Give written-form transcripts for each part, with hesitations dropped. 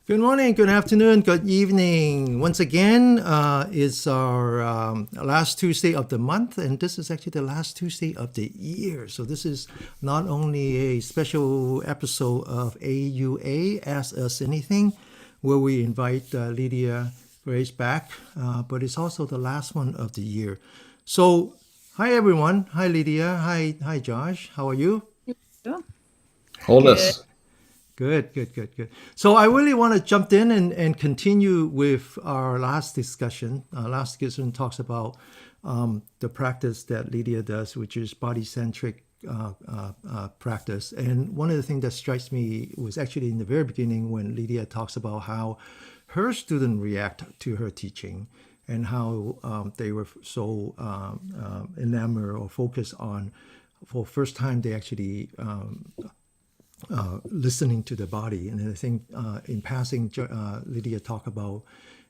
Good morning, good afternoon, good evening. Once again, it's our last Tuesday of the month, and this is actually the last Tuesday of the year. So this is not only a special episode of AUA, Ask Us Anything, where we invite Lydia Grace back, but it's also the last one of the year. So, hi everyone. Hi Lydia. Hi Josh. How are you? Yeah. Good. Wholeness. Good. So I really want to jump in and continue with our last discussion. Last discussion talks about the practice that Lydia does, which is body-centric practice. And one of the things that strikes me was actually in the very beginning when Lydia talks about how her students react to her teaching and how they were so enamored or focused on, for the first time, they actually listening to the body. And I think in passing, Lydia talked about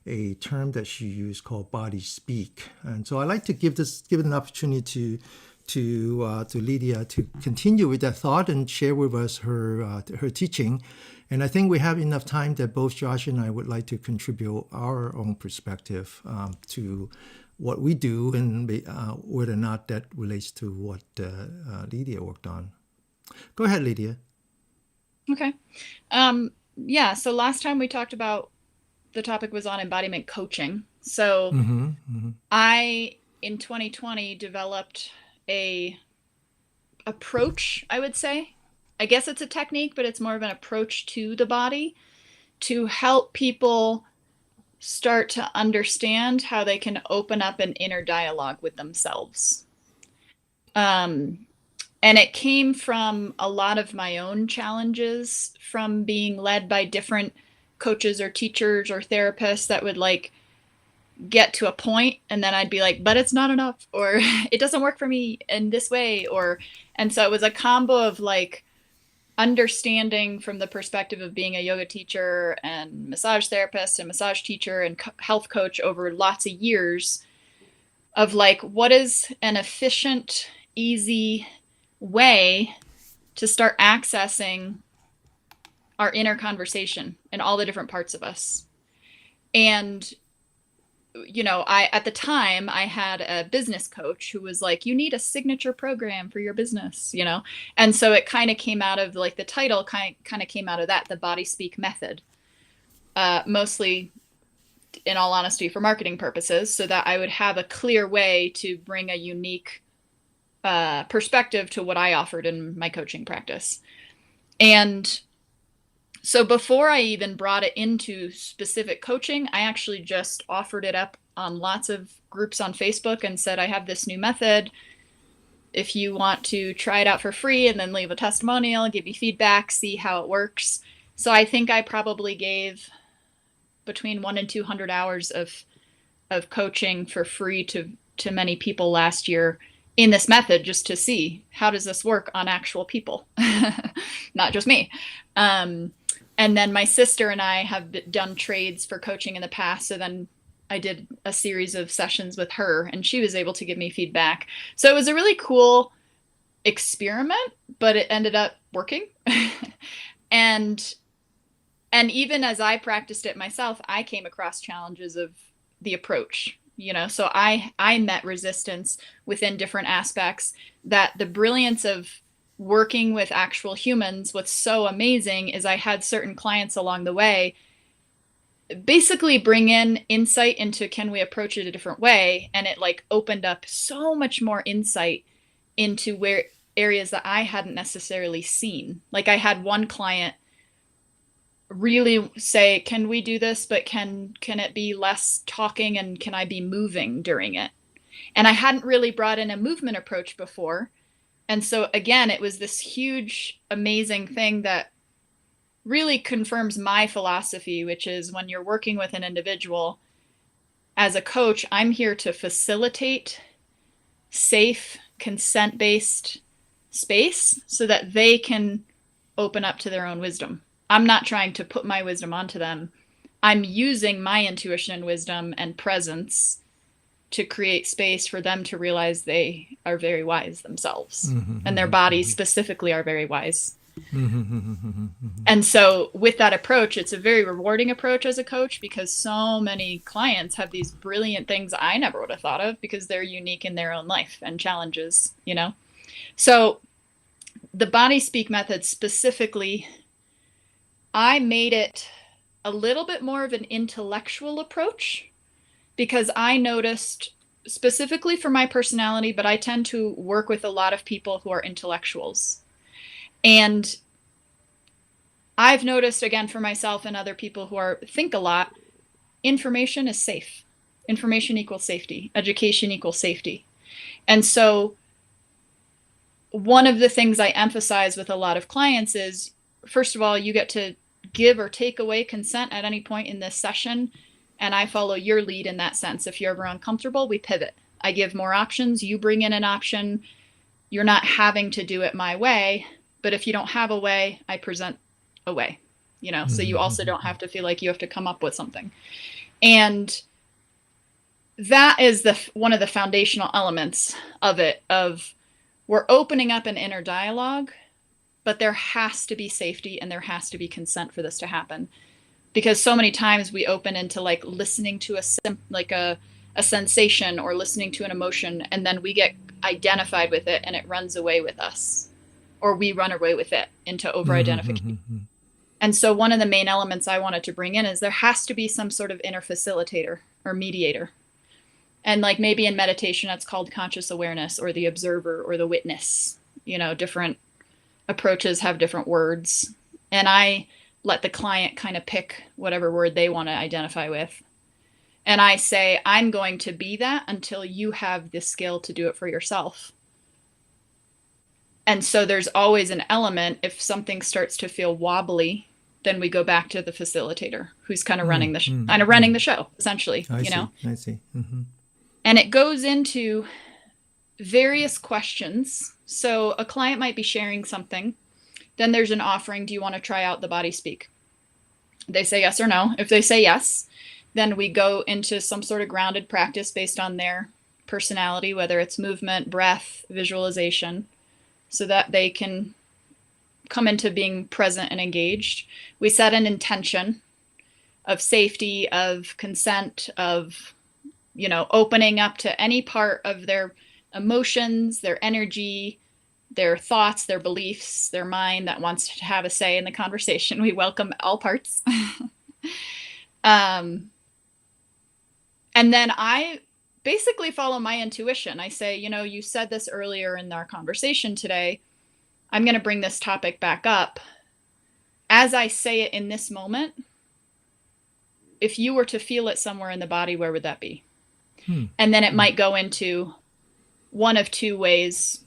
a term that she used called body speak. And so I like to give it an opportunity to Lydia to continue with that thought and share with us her teaching. And I think we have enough time that both Josh and I would like to contribute our own perspective to what we do and whether or not that relates to what Lydia worked on. Go ahead, Lydia. Okay. Yeah, so last time we talked about the topic was on embodiment coaching. So I in 2020 developed a approach, I would say. I guess it's a technique, but it's more of an approach to the body to help people start to understand how they can open up an inner dialogue with themselves. And it came from a lot of my own challenges from being led by different coaches or teachers or therapists that would like get to a point and then I'd be like, but it's not enough, or it doesn't work for me in this way, and so it was a combo of like understanding from the perspective of being a yoga teacher and massage therapist and massage teacher and health coach over lots of years of like, what is an efficient, easy way to start accessing our inner conversation and all the different parts of us. And I at the time I had a business coach who was like, you need a signature program for your business, and so it kind of came out of like the title kind of came out of that, the body speak method, mostly in all honesty for marketing purposes, so that I would have a clear way to bring a unique perspective to what I offered in my coaching practice. And so before I even brought it into specific coaching, I actually just offered it up on lots of groups on Facebook and said, I have this new method. If you want to try it out for free and then leave a testimonial, give you feedback, see how it works. So I think I probably gave between 100 and 200 hours of coaching for free to many people last year in this method, just to see how does this work on actual people, not just me. And then my sister and I have done trades for coaching in the past. So then I did a series of sessions with her and she was able to give me feedback. So it was a really cool experiment, but it ended up working. and even as I practiced it myself, I came across challenges of the approach. So I met resistance within different aspects. That the brilliance of working with actual humans, what's so amazing is I had certain clients along the way basically bring in insight into, can we approach it a different way? And it like opened up so much more insight into where areas that I hadn't necessarily seen. Like I had one client really say, can we do this, but can it be less talking and can I be moving during it? And I hadn't really brought in a movement approach before. And so again, it was this huge, amazing thing that really confirms my philosophy, which is when you're working with an individual, as a coach, I'm here to facilitate safe, consent-based space so that they can open up to their own wisdom. I'm not trying to put my wisdom onto them. I'm using my intuition and wisdom and presence to create space for them to realize they are very wise themselves, and their bodies specifically are very wise. And so with that approach, it's a very rewarding approach as a coach, because so many clients have these brilliant things I never would have thought of, because they're unique in their own life and challenges, you know? So the body speak method specifically, I made it a little bit more of an intellectual approach, because I noticed, specifically for my personality, but I tend to work with a lot of people who are intellectuals. And I've noticed, again, for myself and other people who think a lot, information is safe. Information equals safety. Education equals safety. And so one of the things I emphasize with a lot of clients is, first of all, you get to give or take away consent at any point in this session. And I follow your lead in that sense. If you're ever uncomfortable, we pivot. I give more options. You bring in an option. You're not having to do it my way. But if you don't have a way, I present a way, you know, so you also don't have to feel like you have to come up with something. And that is one of the foundational elements of it, of we're opening up an inner dialogue, but there has to be safety and there has to be consent for this to happen. Because so many times we open into like listening to a sensation or listening to an emotion, and then we get identified with it and it runs away with us, or we run away with it into over-identification. And so one of the main elements I wanted to bring in is there has to be some sort of inner facilitator or mediator. And like maybe in meditation, that's called conscious awareness, or the observer, or the witness. You know, different approaches have different words. And I let the client kind of pick whatever word they want to identify with. And I say, I'm going to be that until you have the skill to do it for yourself. And so there's always an element, if something starts to feel wobbly, then we go back to the facilitator, who's kind of running the show, essentially. I see. And it goes into various questions. So a client might be sharing something. Then there's an offering. Do you want to try out the body speak? They say yes or no. If they say yes, then we go into some sort of grounded practice based on their personality, whether it's movement, breath, visualization, so that they can come into being present and engaged. We set an intention of safety, of consent, of, you know, opening up to any part of their emotions, their energy, their thoughts, their beliefs, their mind that wants to have a say in the conversation. We welcome all parts. And then I basically follow my intuition. I say, you know, you said this earlier in our conversation today. I'm going to bring this topic back up. As I say it in this moment, if you were to feel it somewhere in the body, where would that be? And then it might go into one of two ways.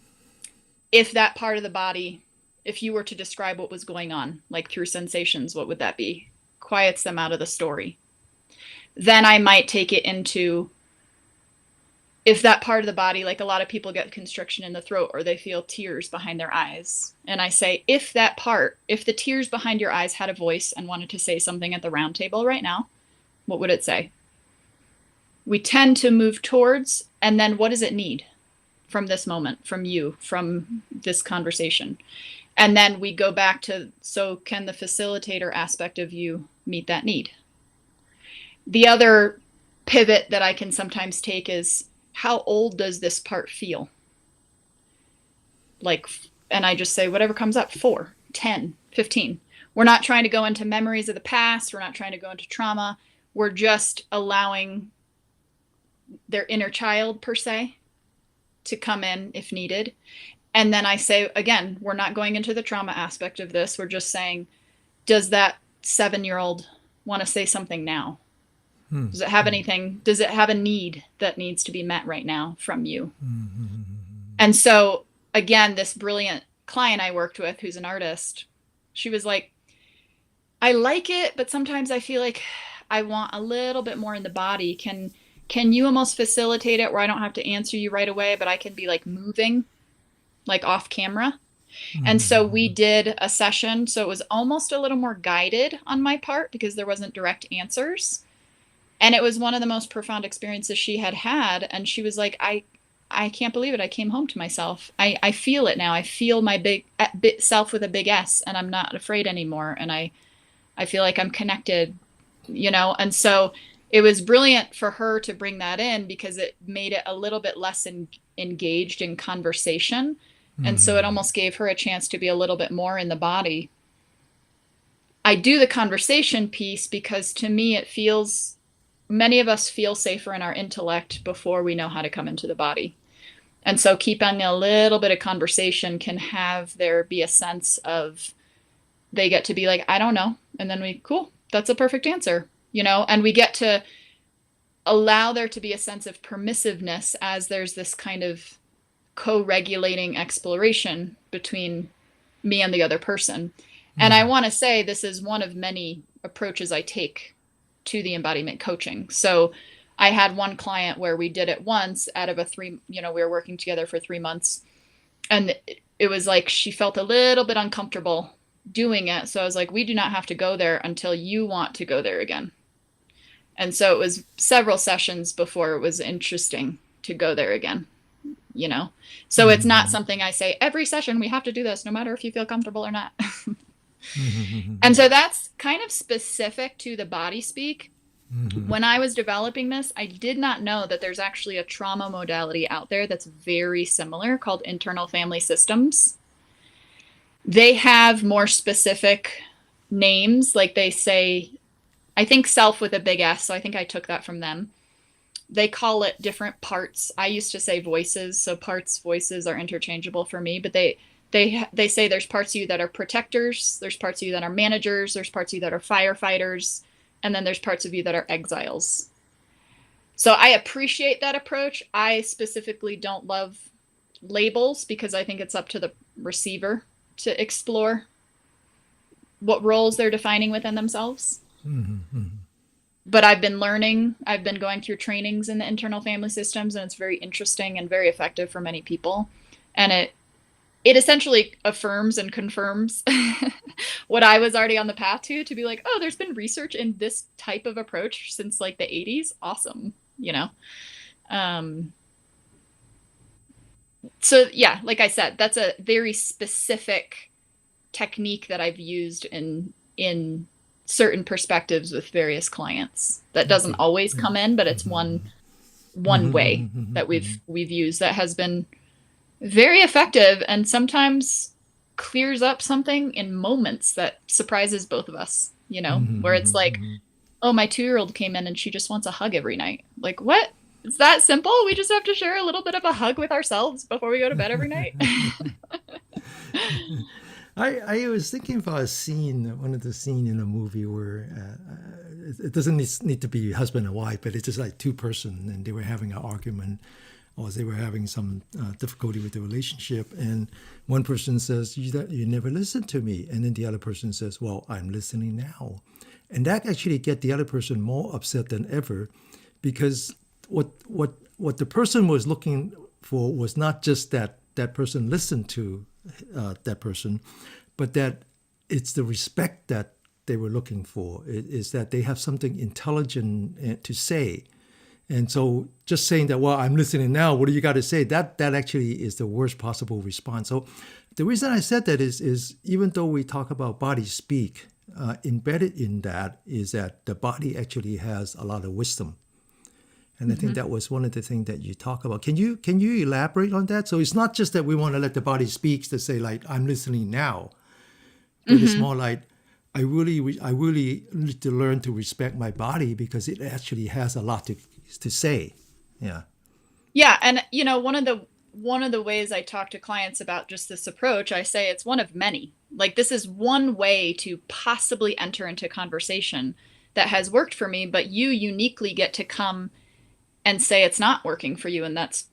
If that part of the body, if you were to describe what was going on, like through sensations, what would that be? Quiets them out of the story. Then I might take it into, if that part of the body, like a lot of people get constriction in the throat, or they feel tears behind their eyes. And I say, if that part, if the tears behind your eyes had a voice and wanted to say something at the round table right now, what would it say? We tend to move towards, and then what does it need from this moment, from you, from this conversation? And then we go back to, so can the facilitator aspect of you meet that need? The other pivot that I can sometimes take is, how old does this part feel? Like, and I just say, whatever comes up, 4, 10, 15. We're not trying to go into memories of the past. We're not trying to go into trauma. We're just allowing their inner child, per se, to come in if needed. And then I say, again, we're not going into the trauma aspect of this. We're just saying, does that 7-year-old want to say something now? Does it have anything? Does it have a need that needs to be met right now from you? And so, again, this brilliant client I worked with, who's an artist, she was like, I like it, but sometimes I feel like I want a little bit more in the body. Can you almost facilitate it where I don't have to answer you right away, but I can be like moving, like off camera? And so we did a session. So it was almost a little more guided on my part, because there wasn't direct answers. And it was one of the most profound experiences she had had. And she was like, I I can't believe it. I came home to myself. I feel it now. I feel my big self with a big S, and I'm not afraid anymore. And I feel like I'm connected, you know? And so it was brilliant for her to bring that in because it made it a little bit less engaged in conversation. And so it almost gave her a chance to be a little bit more in the body. I do the conversation piece because to me, it feels, many of us feel safer in our intellect before we know how to come into the body. And so keeping a little bit of conversation can have there be a sense of, they get to be like, I don't know. And then cool, that's a perfect answer, you know, and we get to allow there to be a sense of permissiveness as there's this kind of co-regulating exploration between me and the other person. And I want to say this is one of many approaches I take to the embodiment coaching. So I had one client where we did it once out of we were working together for 3 months. And it was like she felt a little bit uncomfortable doing it. So I was like, we do not have to go there until you want to go there again. And so it was several sessions before it was interesting to go there again, you know? So it's not something I say every session, we have to do this no matter if you feel comfortable or not. And so that's kind of specific to the body speak. When I was developing this, I did not know that there's actually a trauma modality out there that's very similar called internal family systems. They have more specific names, like they say, I think self with a big S, so I think I took that from them. They call it different parts. I used to say voices, so parts, voices are interchangeable for me, but they say there's parts of you that are protectors, there's parts of you that are managers, there's parts of you that are firefighters, and then there's parts of you that are exiles. So I appreciate that approach. I specifically don't love labels because I think it's up to the receiver to explore what roles they're defining within themselves. But I've been going through trainings in the internal family systems, and it's very interesting and very effective for many people. And it essentially affirms and confirms what I was already on the path to be like, oh, there's been research in this type of approach since like the 80s. Awesome. You know? So yeah, like I said, that's a very specific technique that I've used in certain perspectives with various clients. That doesn't always come in, but it's one way that we've used that has been very effective and sometimes clears up something in moments that surprises both of us, you know, where it's like, oh, my 2-year-old came in and she just wants a hug every night. Like, what? It's that simple? We just have to share a little bit of a hug with ourselves before we go to bed every night? I was thinking about a scene, one of the scene in a movie where it doesn't need to be husband and wife, but it's just like two person and they were having an argument or they were having some difficulty with the relationship. And one person says, you never listened to me. And then the other person says, well, I'm listening now. And that actually get the other person more upset than ever because what the person was looking for was not just that person listened to that person, but that it's the respect that they were looking for. It is that they have something intelligent to say. And so just saying that, well, I'm listening now, what do you got to say? That actually is the worst possible response. So the reason I said that is even though we talk about body speak, embedded in that is that the body actually has a lot of wisdom. And I think that was one of the things that you talk about. Can you elaborate on that? So it's not just that we want to let the body speak to say like, I'm listening now. But it's more like, I really need to learn to respect my body because it actually has a lot to say. Yeah. Yeah. And, you know, one of the ways I talk to clients about just this approach, I say it's one of many. Like this is one way to possibly enter into conversation that has worked for me, but you uniquely get to come and say it's not working for you. And that's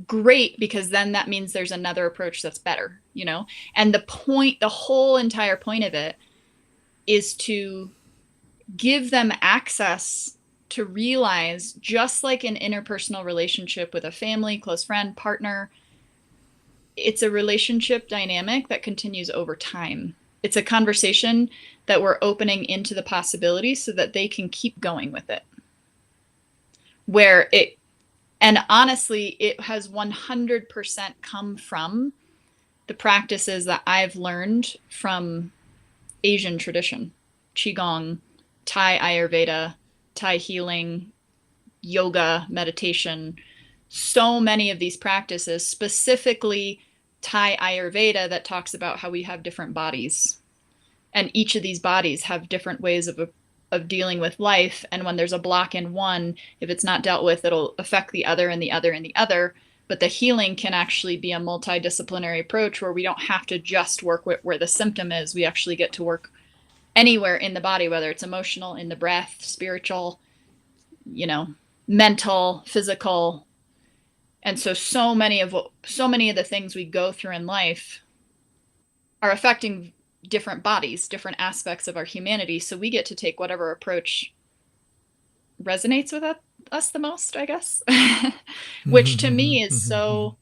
great because then that means there's another approach that's better, you know? And the whole entire point of it is to give them access to realize, just like an interpersonal relationship with a family, close friend, partner, it's a relationship dynamic that continues over time. It's a conversation that we're opening into the possibility so that they can keep going with it. Where And honestly, it has 100% come from the practices that I've learned from Asian tradition, Qigong, Thai Ayurveda, Thai healing, yoga, meditation. So many of these practices, specifically Thai Ayurveda, that talks about how we have different bodies. And each of these bodies have different ways of dealing with life. And when there's a block in one, if it's not dealt with, it'll affect the other and the other and the other. But the healing can actually be a multidisciplinary approach where we don't have to just work with where the symptom is. We actually get to work anywhere in the body, whether it's emotional, in the breath, spiritual, mental, physical. And so many of the things we go through in life are affecting different bodies, different aspects of our humanity. So we get to take whatever approach resonates with us the most, I guess, which to me is so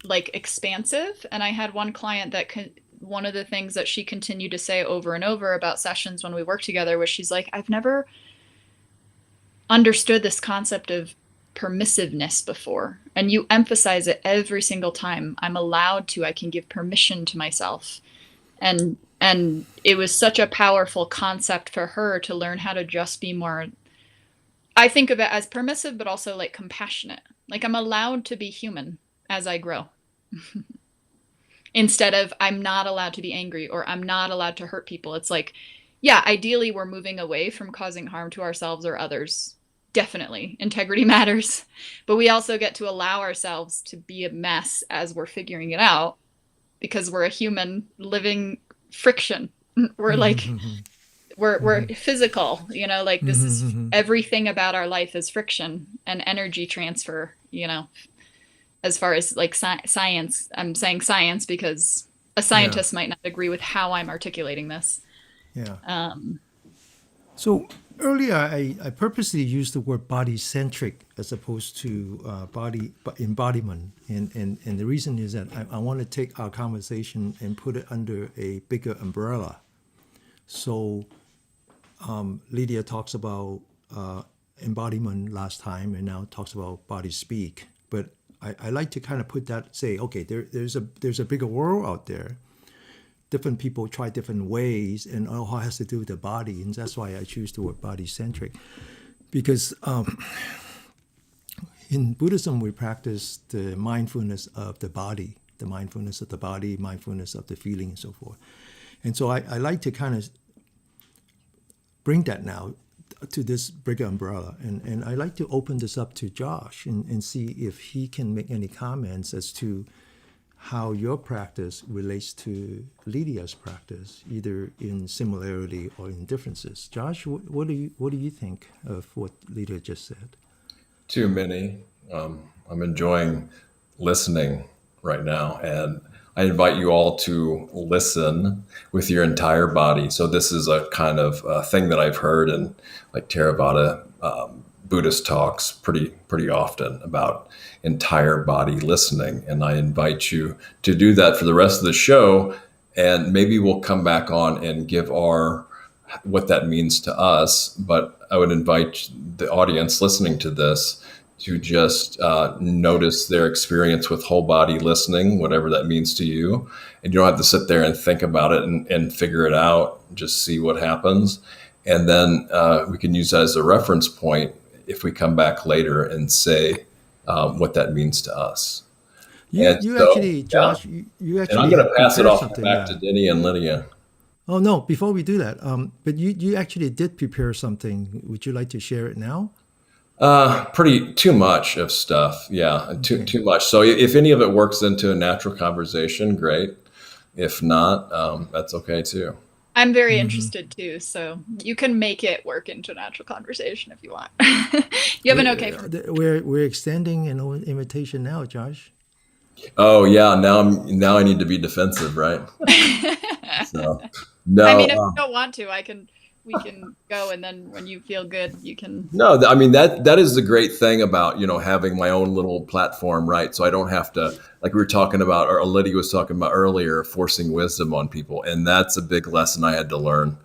expansive. And I had one client that one of the things that she continued to say over and over about sessions when we worked together was she's like, I've never understood this concept of permissiveness before. And you emphasize it every single time. I'm allowed to, I can give permission to myself. And it was such a powerful concept for her to learn how to just be more, I think of it as permissive, but also compassionate. I'm allowed to be human as I grow. Instead of I'm not allowed to be angry or I'm not allowed to hurt people. It's yeah, ideally we're moving away from causing harm to ourselves or others. Definitely. Integrity matters. But we also get to allow ourselves to be a mess as we're figuring it out, because we're a human living friction. We're we're physical, this is everything about our life is friction and energy transfer, as far as science. I'm saying science because a scientist might not agree with how I'm articulating this. Yeah. So earlier, I purposely used the word body-centric as opposed to body embodiment. And the reason is that I want to take our conversation and put it under a bigger umbrella. So Lydia talks about embodiment last time and now talks about body speak. But I like to kind of put that, say, okay, there's a bigger world out there. Different people try different ways, and all has to do with the body, and that's why I choose the word body-centric. Because in Buddhism, we practice the mindfulness of the body, mindfulness of the feeling, and so forth. And so I like to kind of bring that now to this bigger umbrella, and I like to open this up to Josh and see if he can make any comments as to how your practice relates to Lydia's practice, either in similarity or in differences. Josh, what do you think of what Lydia just said? Too many. I'm enjoying listening right now, and I invite you all to listen with your entire body. So this is a kind of thing that I've heard in Theravada Buddhist talks pretty often about entire body listening. And I invite you to do that for the rest of the show. And maybe we'll come back on and give what that means to us. But I would invite the audience listening to this to just notice their experience with whole body listening, whatever that means to you. And you don't have to sit there and think about it and figure it out. Just see what happens. And then we can use that as a reference point if we come back later and say what that means to us. Josh, you actually. And I'm going to pass it off back to Denny and Lydia. Oh, no, before we do that, but you actually did prepare something. Would you like to share it now? Too much of stuff. Yeah, okay. Too much. So if any of it works into a natural conversation, great. If not, that's okay too. I'm very interested too, so you can make it work into natural conversation if you want. You have an okay. We're extending an invitation now, Josh. Oh yeah, now I need to be defensive, right? So no. I mean, if you don't want to, we can go, and then when you feel good, you can. No, I mean that is the great thing about having my own little platform, right? So I don't have to, like we were talking about, or Lydia was talking about earlier, forcing wisdom on people, and that's a big lesson I had to learn,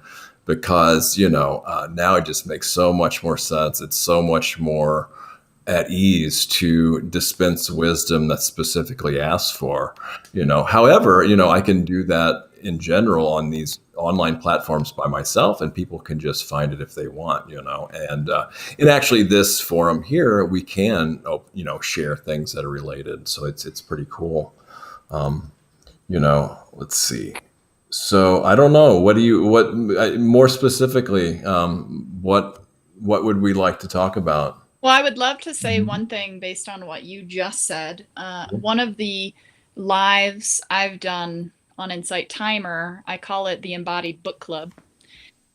because now it just makes so much more sense. It's so much more at ease to dispense wisdom that's specifically asked for. However, I can do that in general on these online platforms by myself, and people can just find it if they want. And actually, this forum here, we can share things that are related, so it's pretty cool. Let's see. So I don't know. What more specifically? What would we like to talk about? Well, I would love to say one thing based on what you just said. One of the lives I've done on Insight Timer, I call it the Embodied Book Club.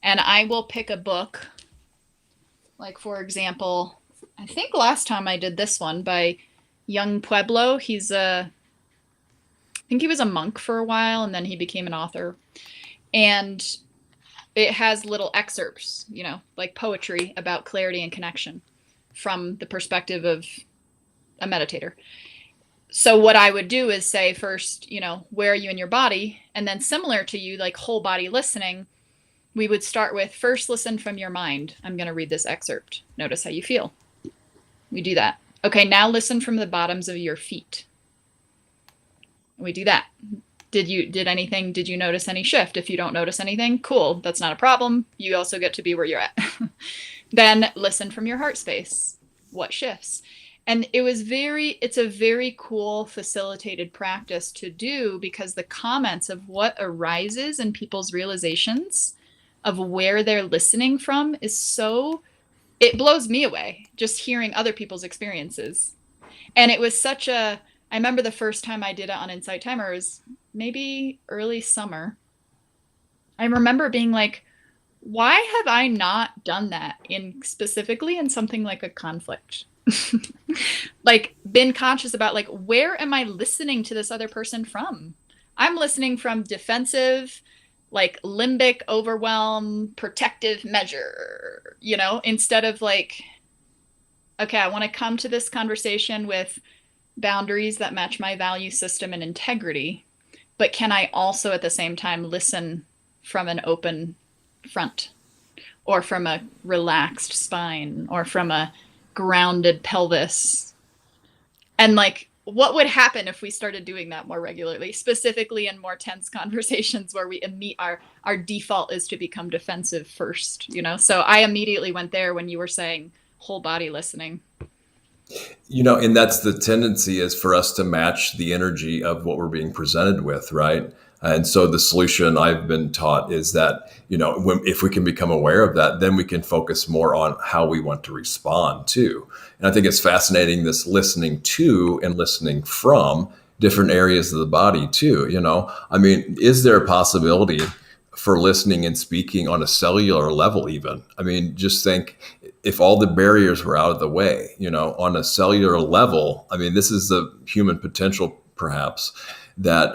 And I will pick a book, like, for example, I think last time I did this one by Young Pueblo. I think he was a monk for a while, and then he became an author. And it has little excerpts, like poetry about clarity and connection from the perspective of a meditator. So what I would do is say first, where are you in your body? And then similar to you, like whole body listening, we would start with first listen from your mind. I'm going to read this excerpt. Notice how you feel. We do that. Okay, now listen from the bottoms of your feet. We do that. Did you notice any shift? If you don't notice anything, cool. That's not a problem. You also get to be where you're at. Then listen from your heart space. What shifts? And it's a very cool facilitated practice to do, because the comments of what arises in people's realizations of where they're listening from it blows me away just hearing other people's experiences. And it was I remember the first time I did it on Insight Timer was maybe early summer. I remember being like, why have I not done that specifically in something like a conflict? Like, been conscious about, like, where am I listening to this other person from? I'm listening from defensive, like limbic overwhelm, protective measure, instead of like, okay, I want to come to this conversation with boundaries that match my value system and integrity, but can I also at the same time listen from an open front, or from a relaxed spine, or from a grounded pelvis? And like, what would happen if we started doing that more regularly, specifically in more tense conversations where our default is to become defensive first, So I immediately went there when you were saying whole body listening. And that's the tendency, is for us to match the energy of what we're being presented with, right? And so the solution I've been taught is that, if we can become aware of that, then we can focus more on how we want to respond to. And I think it's fascinating, this listening to and listening from different areas of the body too. Is there a possibility for listening and speaking on a cellular level even? Just think, if all the barriers were out of the way, on a cellular level, this is the human potential perhaps, that,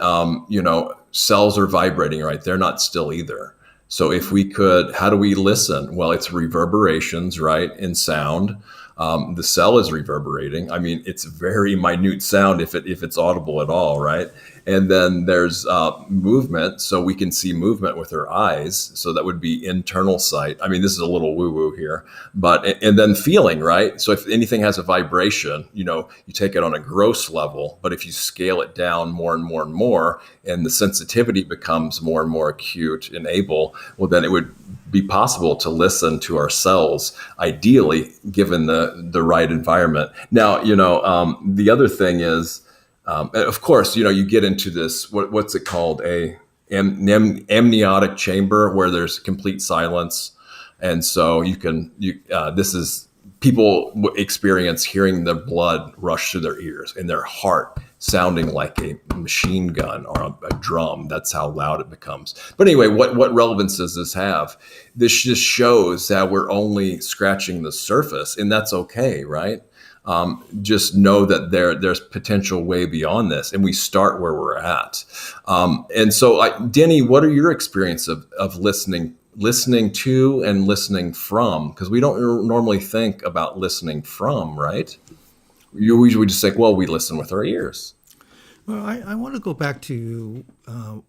cells are vibrating, right? They're not still either. So if we could, how do we listen? Well, it's reverberations, right? In sound. The cell is reverberating. It's very minute sound if it's audible at all, right? And then there's movement, so we can see movement with our eyes. So that would be internal sight. This is a little woo-woo here, and then feeling, right? So if anything has a vibration, you take it on a gross level, but if you scale it down more and more and more, and the sensitivity becomes more and more acute and able, well, then it would be possible to listen to ourselves, ideally, given the right environment. Now, the other thing is, of course, you get into this, what's it called? Amniotic chamber, where there's complete silence. And so this is, people experience hearing the blood rush through their ears and their heart sounding like a machine gun or a drum. That's how loud it becomes. But anyway, what relevance does this have? This just shows that we're only scratching the surface, and that's okay, right? Just know that there's potential way beyond this, and we start where we're at. And so, Denny, what are your experience of listening to and listening from? Because we don't normally think about listening from, right? You usually just think, well, we listen with our ears. Well, I want to go back to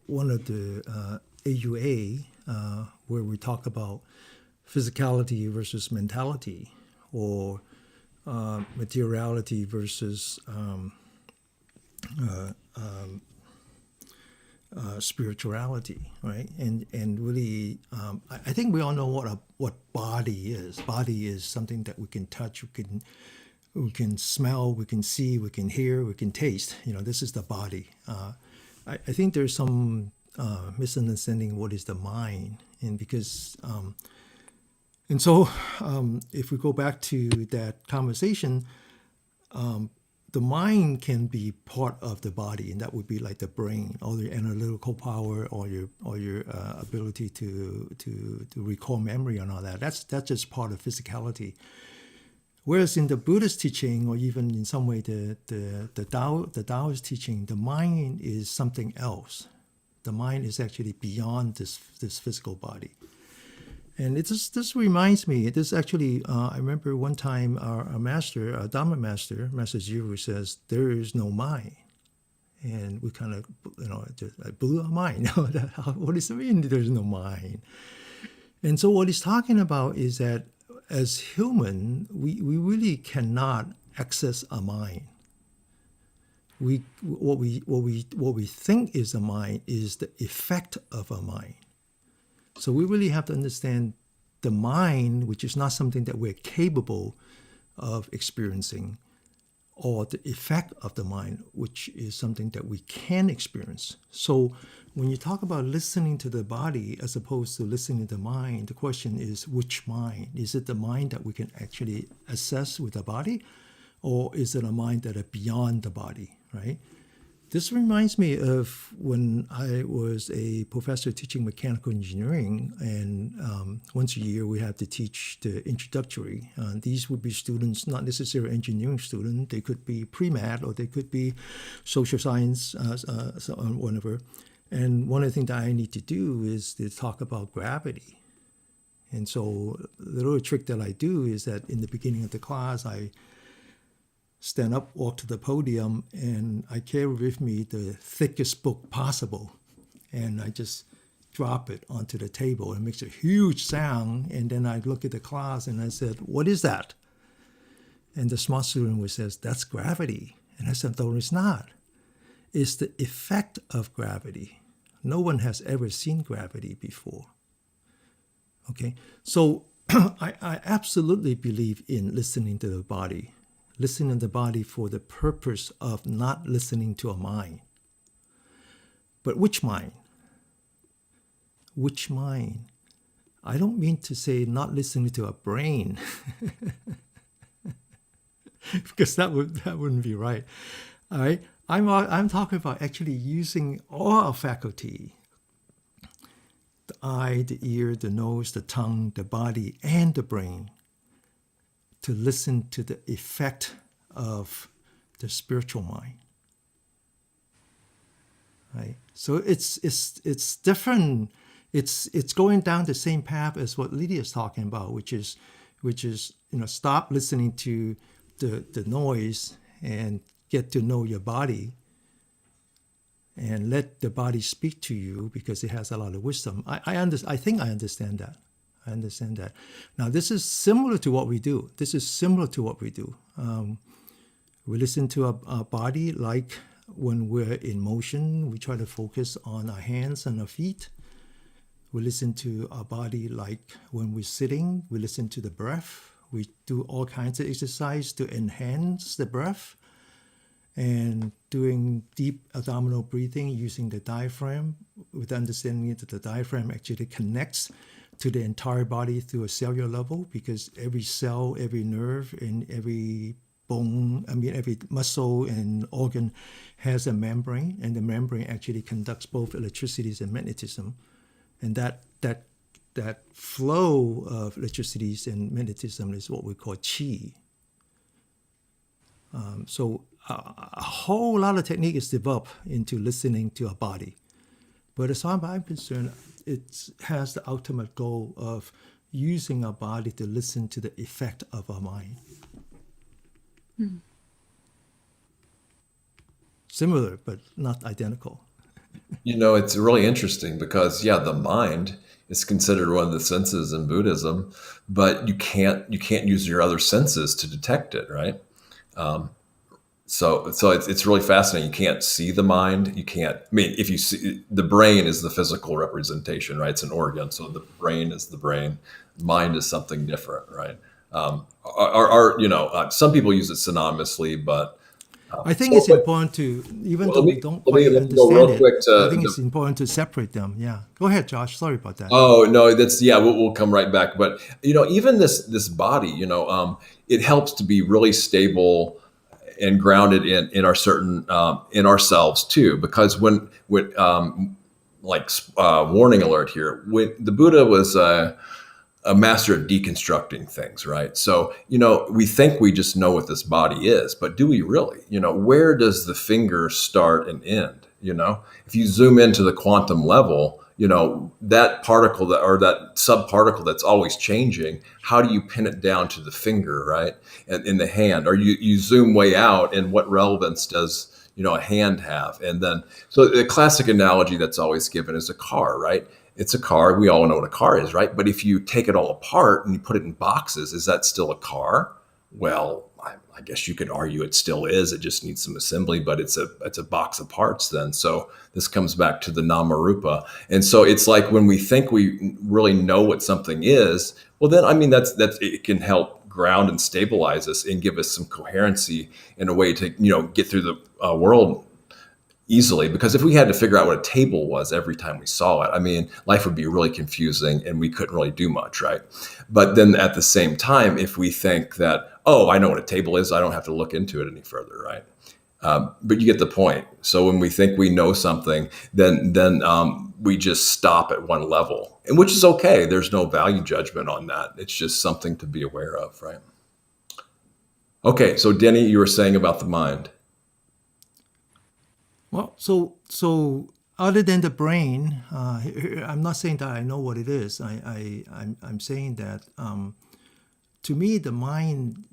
one of the AUA where we talk about physicality versus mentality, or materiality versus spirituality, right? And really, I think we all know what body is. Body is something that we can touch, we can smell, we can see, we can hear, we can taste. This is the body. I think there's some misunderstanding what is the mind, and because and so if we go back to that conversation, the mind can be part of the body, and that would be like the brain, or your analytical power, or your ability to recall memory and all that. That's just part of physicality. Whereas in the Buddhist teaching, or even in some way the Taoist teaching, the mind is something else. The mind is actually beyond this physical body. And this reminds me, this actually, I remember one time our master, our Dharma master, Master Jiru, says, there is no mind. And we kind of, just blew our mind. What does it mean there's no mind? And so what he's talking about is that as human, we really cannot access a mind. What we think is a mind is the effect of a mind. So we really have to understand the mind, which is not something that we're capable of experiencing, or the effect of the mind, which is something that we can experience. So when you talk about listening to the body as opposed to listening to the mind, the question is which mind? Is it the mind that we can actually assess with the body, or is it a mind that is beyond the body, right? This reminds me of when I was a professor teaching mechanical engineering, and once a year we had to teach the introductory. These would be students, not necessarily engineering students. They could be pre-med, or they could be social science, whatever. And one of the things that I need to do is to talk about gravity. And so the little trick that I do is that in the beginning of the class, I stand up, walk to the podium, and I carry with me the thickest book possible. And I just drop it onto the table. It makes a huge sound. And then I look at the class and I said, what is that? And the smart student says, that's gravity. And I said, no, it's not. It's the effect of gravity. No one has ever seen gravity before. Okay, so I absolutely believe in listening to the body. Listening to the body for the purpose of not listening to a mind. But which mind? Which mind? I don't mean to say not listening to a brain, because that wouldn't be right. All right, I'm talking about actually using all our faculty: the eye, the ear, the nose, the tongue, the body, and the brain, to listen to the effect of the spiritual mind, right? So it's different. It's going down the same path as what Lydia is talking about, which is stop listening to the noise and get to know your body, and let the body speak to you because it has a lot of wisdom. I think I understand that. I understand that. Now, this is similar to what we do. We listen to our body like when we're in motion. We try to focus on our hands and our feet. We listen to our body like when we're sitting. We listen to the breath. We do all kinds of exercise to enhance the breath, and doing deep abdominal breathing using the diaphragm, with understanding that the diaphragm actually connects to the entire body through a cellular level, because every cell, every nerve, and every bone, every muscle and organ has a membrane, and the membrane actually conducts both electricities and magnetism. And that flow of electricities and magnetism is what we call qi. So a whole lot of technique is developed into listening to a body. But as far as I'm concerned, it has the ultimate goal of using our body to listen to the effect of our mind. Similar, but not identical. It's really interesting because, the mind It's considered one of the senses in Buddhism, but you can't use your other senses to detect it, right? So it's really fascinating. You can't see the mind. You can't. I mean, if you see, the brain is the physical representation, right? It's an organ. So the brain is the brain. Mind is something different, right? Some people use it synonymously, but I think it's important to, even though we don't quite let me go understand real it, quick to I think it's important to separate them. Yeah. Go ahead, Josh. Sorry about that. Oh no, that's yeah. We'll come right back. But even this body, it helps to be really stable and grounded in our certain in ourselves too. Because when warning alert here, when the Buddha was a master of deconstructing things, right? So we think we just know what this body is, but do we really? Where does the finger start and end? If you zoom into the quantum level, that particle that subparticle that's always changing, how do you pin it down to the finger, right? And in the hand, or you zoom way out, and what relevance does a hand have? And then, so the classic analogy that's always given is a car, right? It's a car. We all know what a car is, right? But if you take it all apart and you put it in boxes, is that still a car? Well, I guess you could argue it still is. It just needs some assembly, but it's a box of parts then. So this comes back to the Namarupa. And so it's like when we think we really know what something is, well then, I mean, that's it can help ground and stabilize us and give us some coherency in a way to, get through the world easily. Because if we had to figure out what a table was every time we saw it, I mean, life would be really confusing and we couldn't really do much, right? But then at the same time, if we think that, oh, I know what a table is, I don't have to look into it any further, right? But you get the point. So when we think we know something, then we just stop at one level, and which is okay. There's no value judgment on that. It's just something to be aware of, right? Okay, so Denny, you were saying about the mind. Well, so other than the brain, I'm not saying that I know what it is. I'm saying that to me, the mind,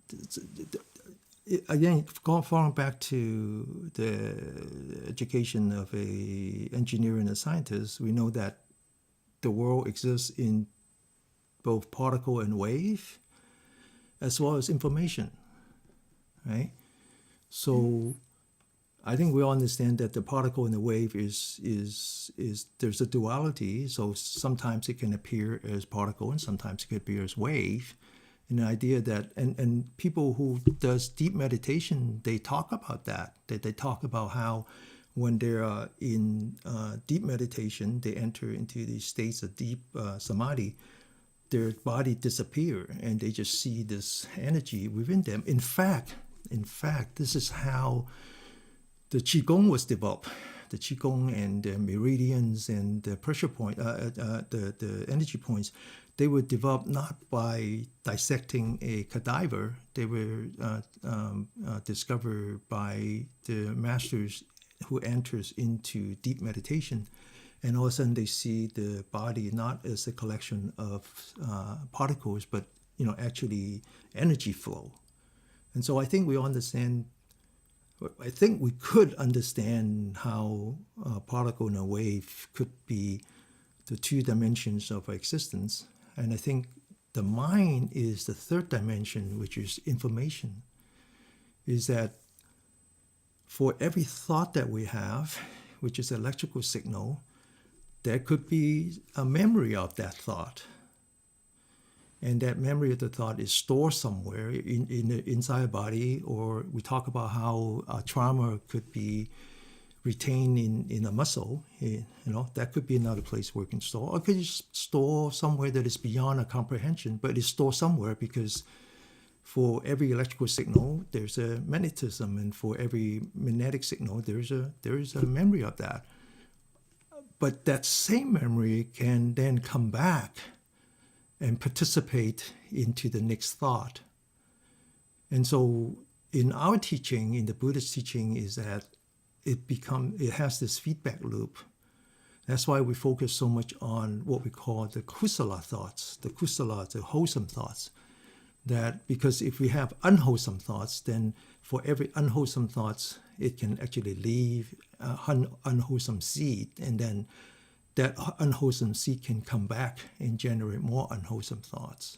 again, falling back to the education of a engineer and a scientist, we know that the world exists in both particle and wave, as well as information, right? So I think we all understand that the particle and the wave is there's a duality. So sometimes it can appear as particle and sometimes it can appear as wave. And the idea that, and people who does deep meditation, they talk about that they talk about how when they're in deep meditation, they enter into these states of deep samadhi, their body disappear and they just see this energy within them. In fact, this is how the Qigong was developed. The Qigong and the meridians and the pressure point, the energy points, they were developed not by dissecting a cadaver. They were discovered by the masters who enters into deep meditation. And all of a sudden they see the body not as a collection of particles, but actually energy flow. And so I think we understand. I think we could understand how a particle and a wave could be the two dimensions of existence. And I think the mind is the third dimension, which is information. Is that for every thought that we have, which is an electrical signal, there could be a memory of that thought. And that memory of the thought is stored somewhere inside a body, or we talk about how trauma could be retained in a muscle. That could be another place where it can store. Or it could just store somewhere that is beyond our comprehension, but it's stored somewhere because for every electrical signal, there's a magnetism, and for every magnetic signal, there is a memory of that. But that same memory can then come back and participate into the next thought. And so in our teaching, in the Buddhist teaching, is that it has this feedback loop. That's why we focus so much on what we call the kusala thoughts, the wholesome thoughts. That because if we have unwholesome thoughts, then for every unwholesome thoughts, it can actually leave unwholesome seed, and then that unwholesome seed can come back and generate more unwholesome thoughts.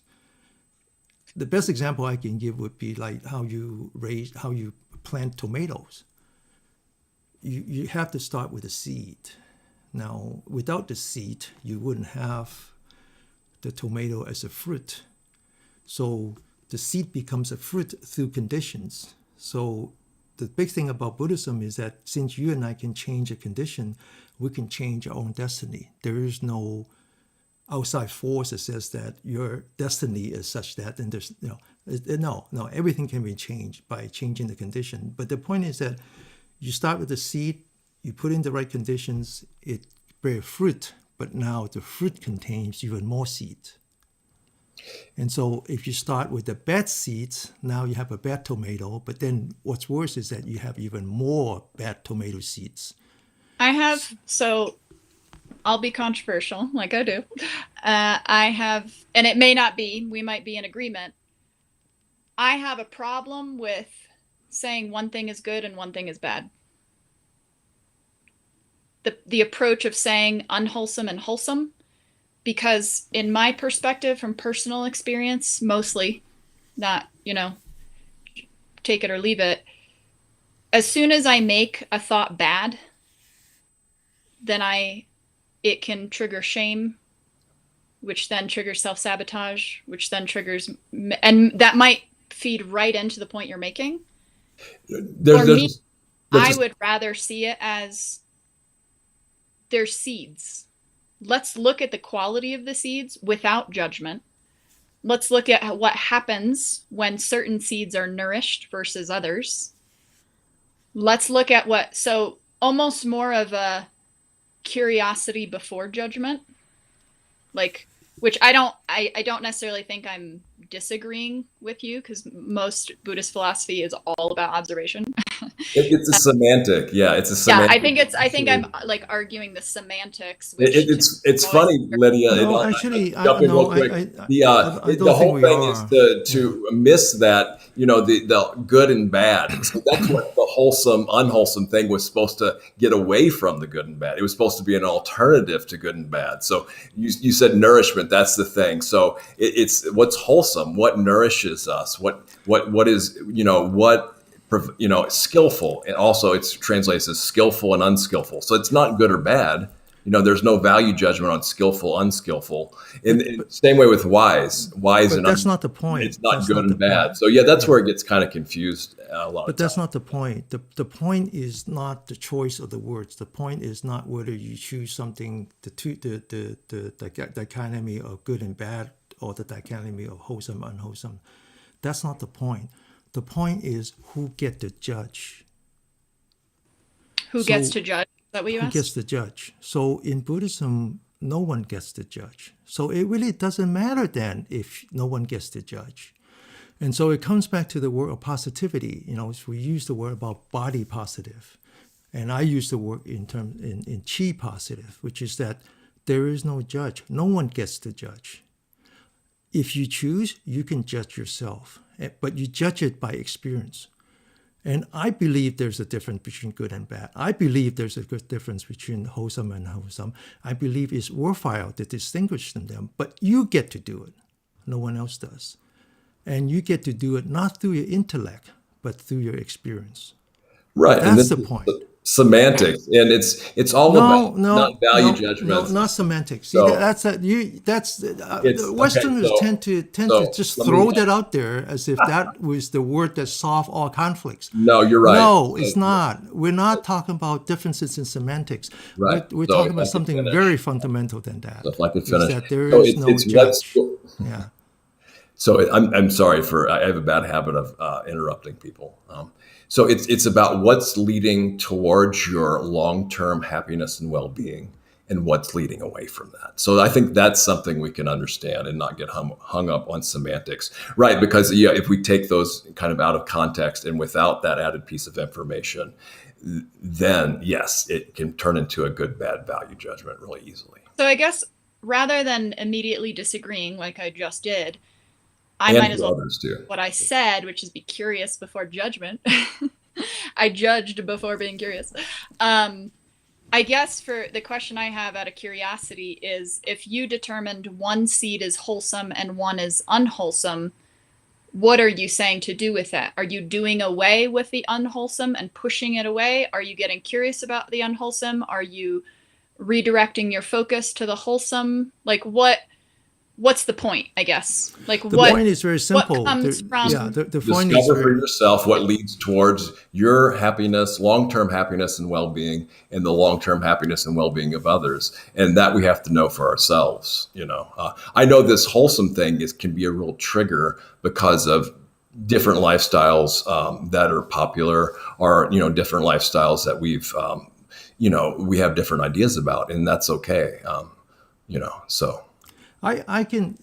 The best example I can give would be like how you plant tomatoes. You have to start with a seed. Now, without the seed, you wouldn't have the tomato as a fruit. So the seed becomes a fruit through conditions. So the big thing about Buddhism is that since you and I can change a condition, we can change our own destiny. There is no outside force that says that your destiny is such that, and there's no, everything can be changed by changing the condition. But the point is that you start with the seed, you put in the right conditions, it bears fruit, but now the fruit contains even more seeds. And so if you start with the bad seeds, now you have a bad tomato, but then what's worse is that you have even more bad tomato seeds. So I'll be controversial, like I do. I have, and it may not be, we might be in agreement. I have a problem with saying one thing is good and one thing is bad. The approach of saying unwholesome and wholesome, because in my perspective, from personal experience, mostly, not, take it or leave it, as soon as I make a thought bad, then it can trigger shame, which then triggers self-sabotage, which then triggers, and that might feed right into the point you're making. I would rather see it as there's seeds. Let's look at the quality of the seeds without judgment. Let's look at what happens when certain seeds are nourished versus others. Let's look at so almost more of a curiosity before judgment, which I don't necessarily think I'm disagreeing with you, because most Buddhist philosophy is all about observation. It's a semantic. Yeah, it's a semantic. Yeah, I think I'm like arguing the semantics. It's funny, Lydia. No, actually, the whole thing is to miss that, the good and bad. So that's what the wholesome, unwholesome thing was supposed to get away from, the good and bad. It was supposed to be an alternative to good and bad. So you said nourishment. That's the thing. So it's what's wholesome, what nourishes us, what is, skillful. And also it's translates as skillful and unskillful. So it's not good or bad. There's no value judgment on skillful, unskillful. And same way with wise and that's not the point. It's not good and bad. So that's where it gets kind of confused a lot. But that's not the point. The point is not the choice of the words. The point is not whether you choose something, the dichotomy of good and bad, or the dichotomy of wholesome, unwholesome. That's not the point. The point is who get to judge. Who gets to judge? Is that what you asked? Who gets to judge? So in Buddhism, no one gets to judge. So it really doesn't matter then if no one gets to judge. And so it comes back to the word of positivity. We use the word about body positive. And I use the word in chi positive, which is that there is no judge. No one gets to judge. If you choose, you can judge yourself, but you judge it by experience. And I believe there's a difference between good and bad. I believe there's a good difference between wholesome and unwholesome. I believe it's worthwhile to distinguish them, but you get to do it. No one else does. And you get to do it not through your intellect, but through your experience. Right. That's the point. Semantics, and it's all about not value judgments. No, not semantics. See, Westerners tend to just throw that out there as if that was the word that solved all conflicts. No, you're right. No, it's not. We're not talking about differences in semantics. Right. We're talking about something very fundamental than that. So if I could finish, that there is no judge. Yeah. So I'm sorry I have a bad habit of interrupting people. So it's about what's leading towards your long-term happiness and well-being, and what's leading away from that. So I think that's something we can understand and not get hung up on semantics, right? Because if we take those kind of out of context and without that added piece of information, then yes, it can turn into a good-bad value judgment really easily. So I guess rather than immediately disagreeing like I just did, I might as well do what I said, which is be curious before judgment. I judged before being curious. I guess for the question I have out of curiosity is, if you determined one seed is wholesome and one is unwholesome, what are you saying to do with that? Are you doing away with the unwholesome and pushing it away? Are you getting curious about the unwholesome? Are you redirecting your focus to the wholesome? Like what's the point, I guess? Like The point is very simple. what comes from The point is Discover for very, yourself what leads towards your happiness, long-term happiness and well-being, and the long-term happiness and well-being of others. And that we have to know for ourselves. I know this wholesome thing can be a real trigger because of different lifestyles that are popular, or different lifestyles that we have different ideas about, and that's okay. So. I can,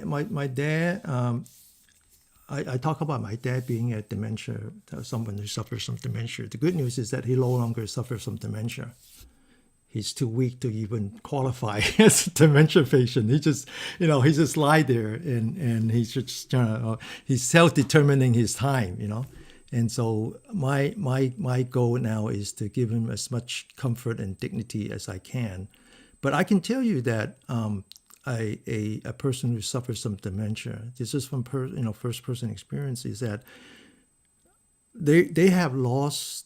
my dad, I talk about my dad being a dementia, someone who suffers from dementia. The good news is that he no longer suffers from dementia. He's too weak to even qualify as a dementia patient. He just lie there and he's just, he's self-determining his time, And so my goal now is to give him as much comfort and dignity as I can. But I can tell you that a person who suffers from dementia, this is from first person experience, is that they have lost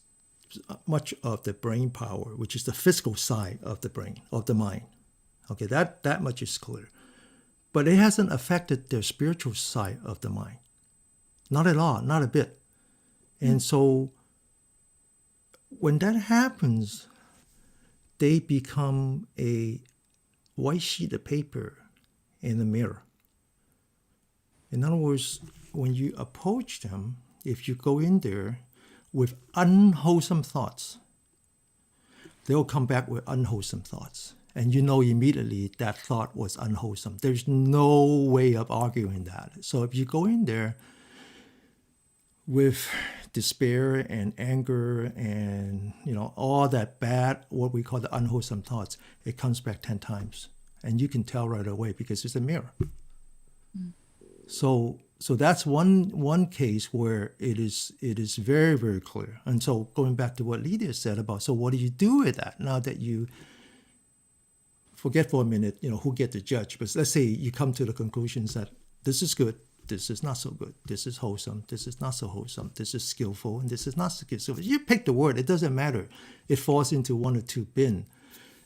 much of the brain power, which is the physical side of the brain, of the mind. Okay, that much is clear. But it hasn't affected their spiritual side of the mind. Not at all, not a bit. And so when that happens, they become a white sheet of paper in the mirror. In other words, when you approach them, if you go in there with unwholesome thoughts, they'll come back with unwholesome thoughts. And immediately that thought was unwholesome. There's no way of arguing that. So if you go in there with despair and anger and all that bad, what we call the unwholesome thoughts, it comes back 10 times, and you can tell right away because it's a mirror. So that's one case where it is very, very clear. And so going back to what Lydia said about, so what do you do with that now that you forget for a minute who get to judge, but let's say you come to the conclusions that this is good, this is not so good, this is wholesome, this is not so wholesome, this is skillful, and this is not so skillful. You pick the word, it doesn't matter. It falls into one or two bin.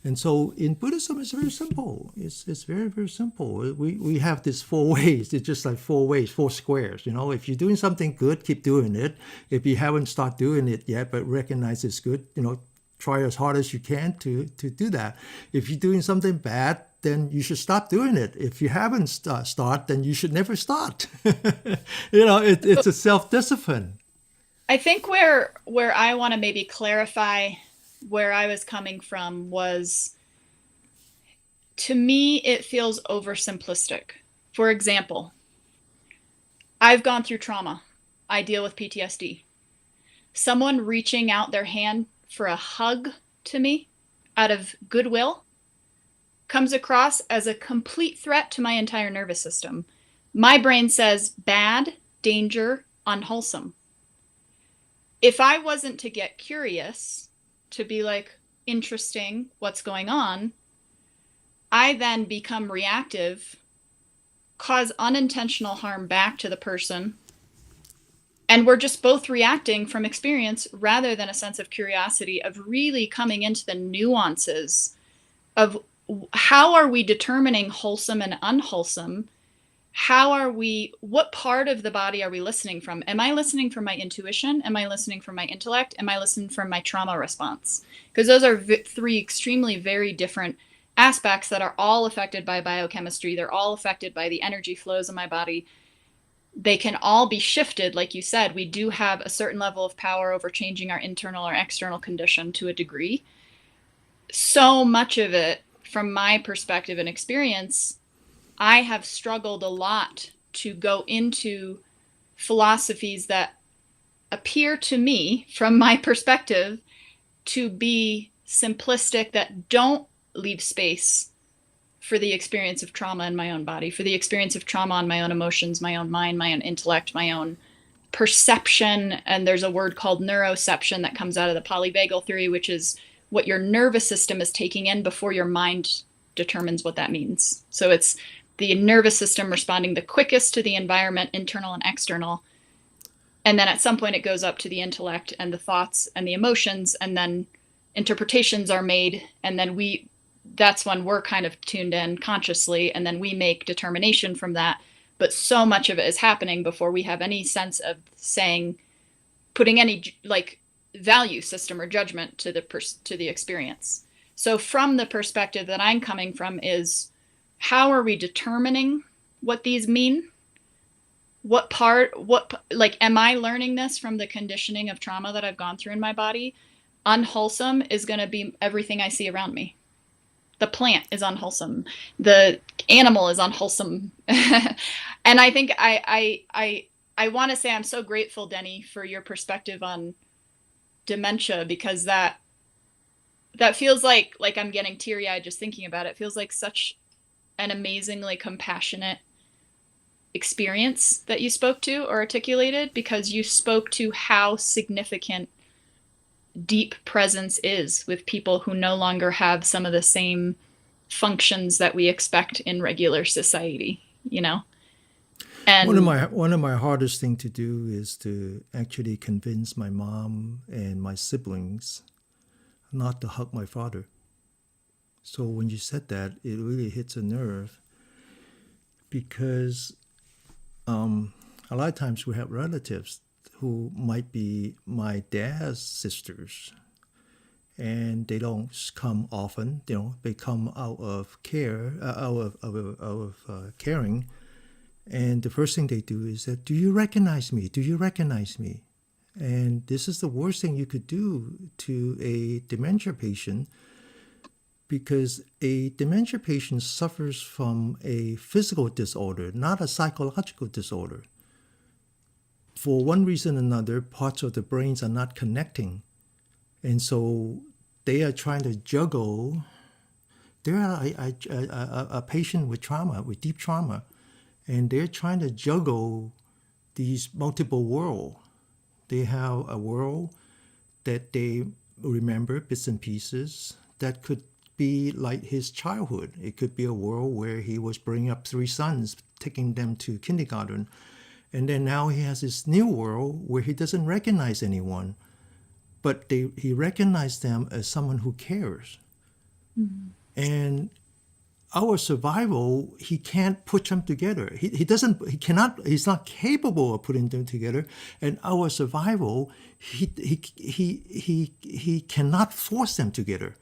And so in Buddhism, it's very simple. It's very, very simple. We have this 4 ways. It's just like 4 ways, 4 squares. If you're doing something good, keep doing it. If you haven't started doing it yet, but recognize it's good, try as hard as you can to do that. If you're doing something bad, then you should stop doing it. If you haven't start, then you should never start. It's a self-discipline. I think where I want to maybe clarify where I was coming from was, to me, it feels oversimplistic. For example, I've gone through trauma. I deal with PTSD. Someone reaching out their hand for a hug to me out of goodwill comes across as a complete threat to my entire nervous system. My brain says bad, danger, unwholesome. If I wasn't to get curious, to be like, interesting, what's going on, I then become reactive, cause unintentional harm back to the person, and we're just both reacting from experience rather than a sense of curiosity of really coming into the nuances of how are we determining wholesome and unwholesome? What part of the body are we listening from? Am I listening from my intuition? Am I listening from my intellect? Am I listening from my trauma response? Because those are 3 extremely very different aspects that are all affected by biochemistry. They're all affected by the energy flows in my body. They can all be shifted. Like you said, we do have a certain level of power over changing our internal or external condition to a degree. So much of it, from my perspective and experience, I have struggled a lot to go into philosophies that appear to me, from my perspective, to be simplistic, that don't leave space for the experience of trauma in my own body, for the experience of trauma on my own emotions, my own mind, my own intellect, my own perception. And there's a word called neuroception that comes out of the polyvagal theory, which is what your nervous system is taking in before your mind determines what that means. So it's the nervous system responding the quickest to the environment, internal and external. And then at some point it goes up to the intellect and the thoughts and the emotions, and then interpretations are made. And then that's when we're kind of tuned in consciously, and then we make determination from that. But so much of it is happening before we have any sense of putting any like value system or judgment to the experience. So from the perspective that I'm coming from is, how are we determining what these mean? Am I learning this from the conditioning of trauma that I've gone through in my body? Unwholesome is going to be everything I see around me. The plant is unwholesome. The animal is unwholesome. And I think I want to say I'm so grateful, Denny, for your perspective on dementia, because that feels like I'm getting teary-eyed just thinking about it. It feels like such an amazingly compassionate experience that you spoke to or articulated, because you spoke to how significant deep presence is with people who no longer have some of the same functions that we expect in regular society, you know? And one of my hardest thing to do is to actually convince my mom and my siblings not to hug my father. So when you said that, it really hits a nerve, because a lot of times we have relatives who might be my dad's sisters, and they don't come often. You know, they come out of care, out of caring, and the first thing they do is that, "Do you recognize me? Do you recognize me?" And this is the worst thing you could do to a dementia patient, because a dementia patient suffers from a physical disorder, not a psychological disorder. For one reason or another, parts of the brains are not connecting. And so they are trying to juggle. They're a patient with trauma, with deep trauma, and they're trying to juggle these multiple worlds. They have a world that they remember bits and pieces that could be like his childhood. It could be a world where he was bringing up 3 sons, taking them to kindergarten. And then now he has this new world where he doesn't recognize anyone, but he recognizes them as someone who cares. Mm-hmm. And our survival, he can't put them together. He's not capable of putting them together. And our survival, he cannot force them together.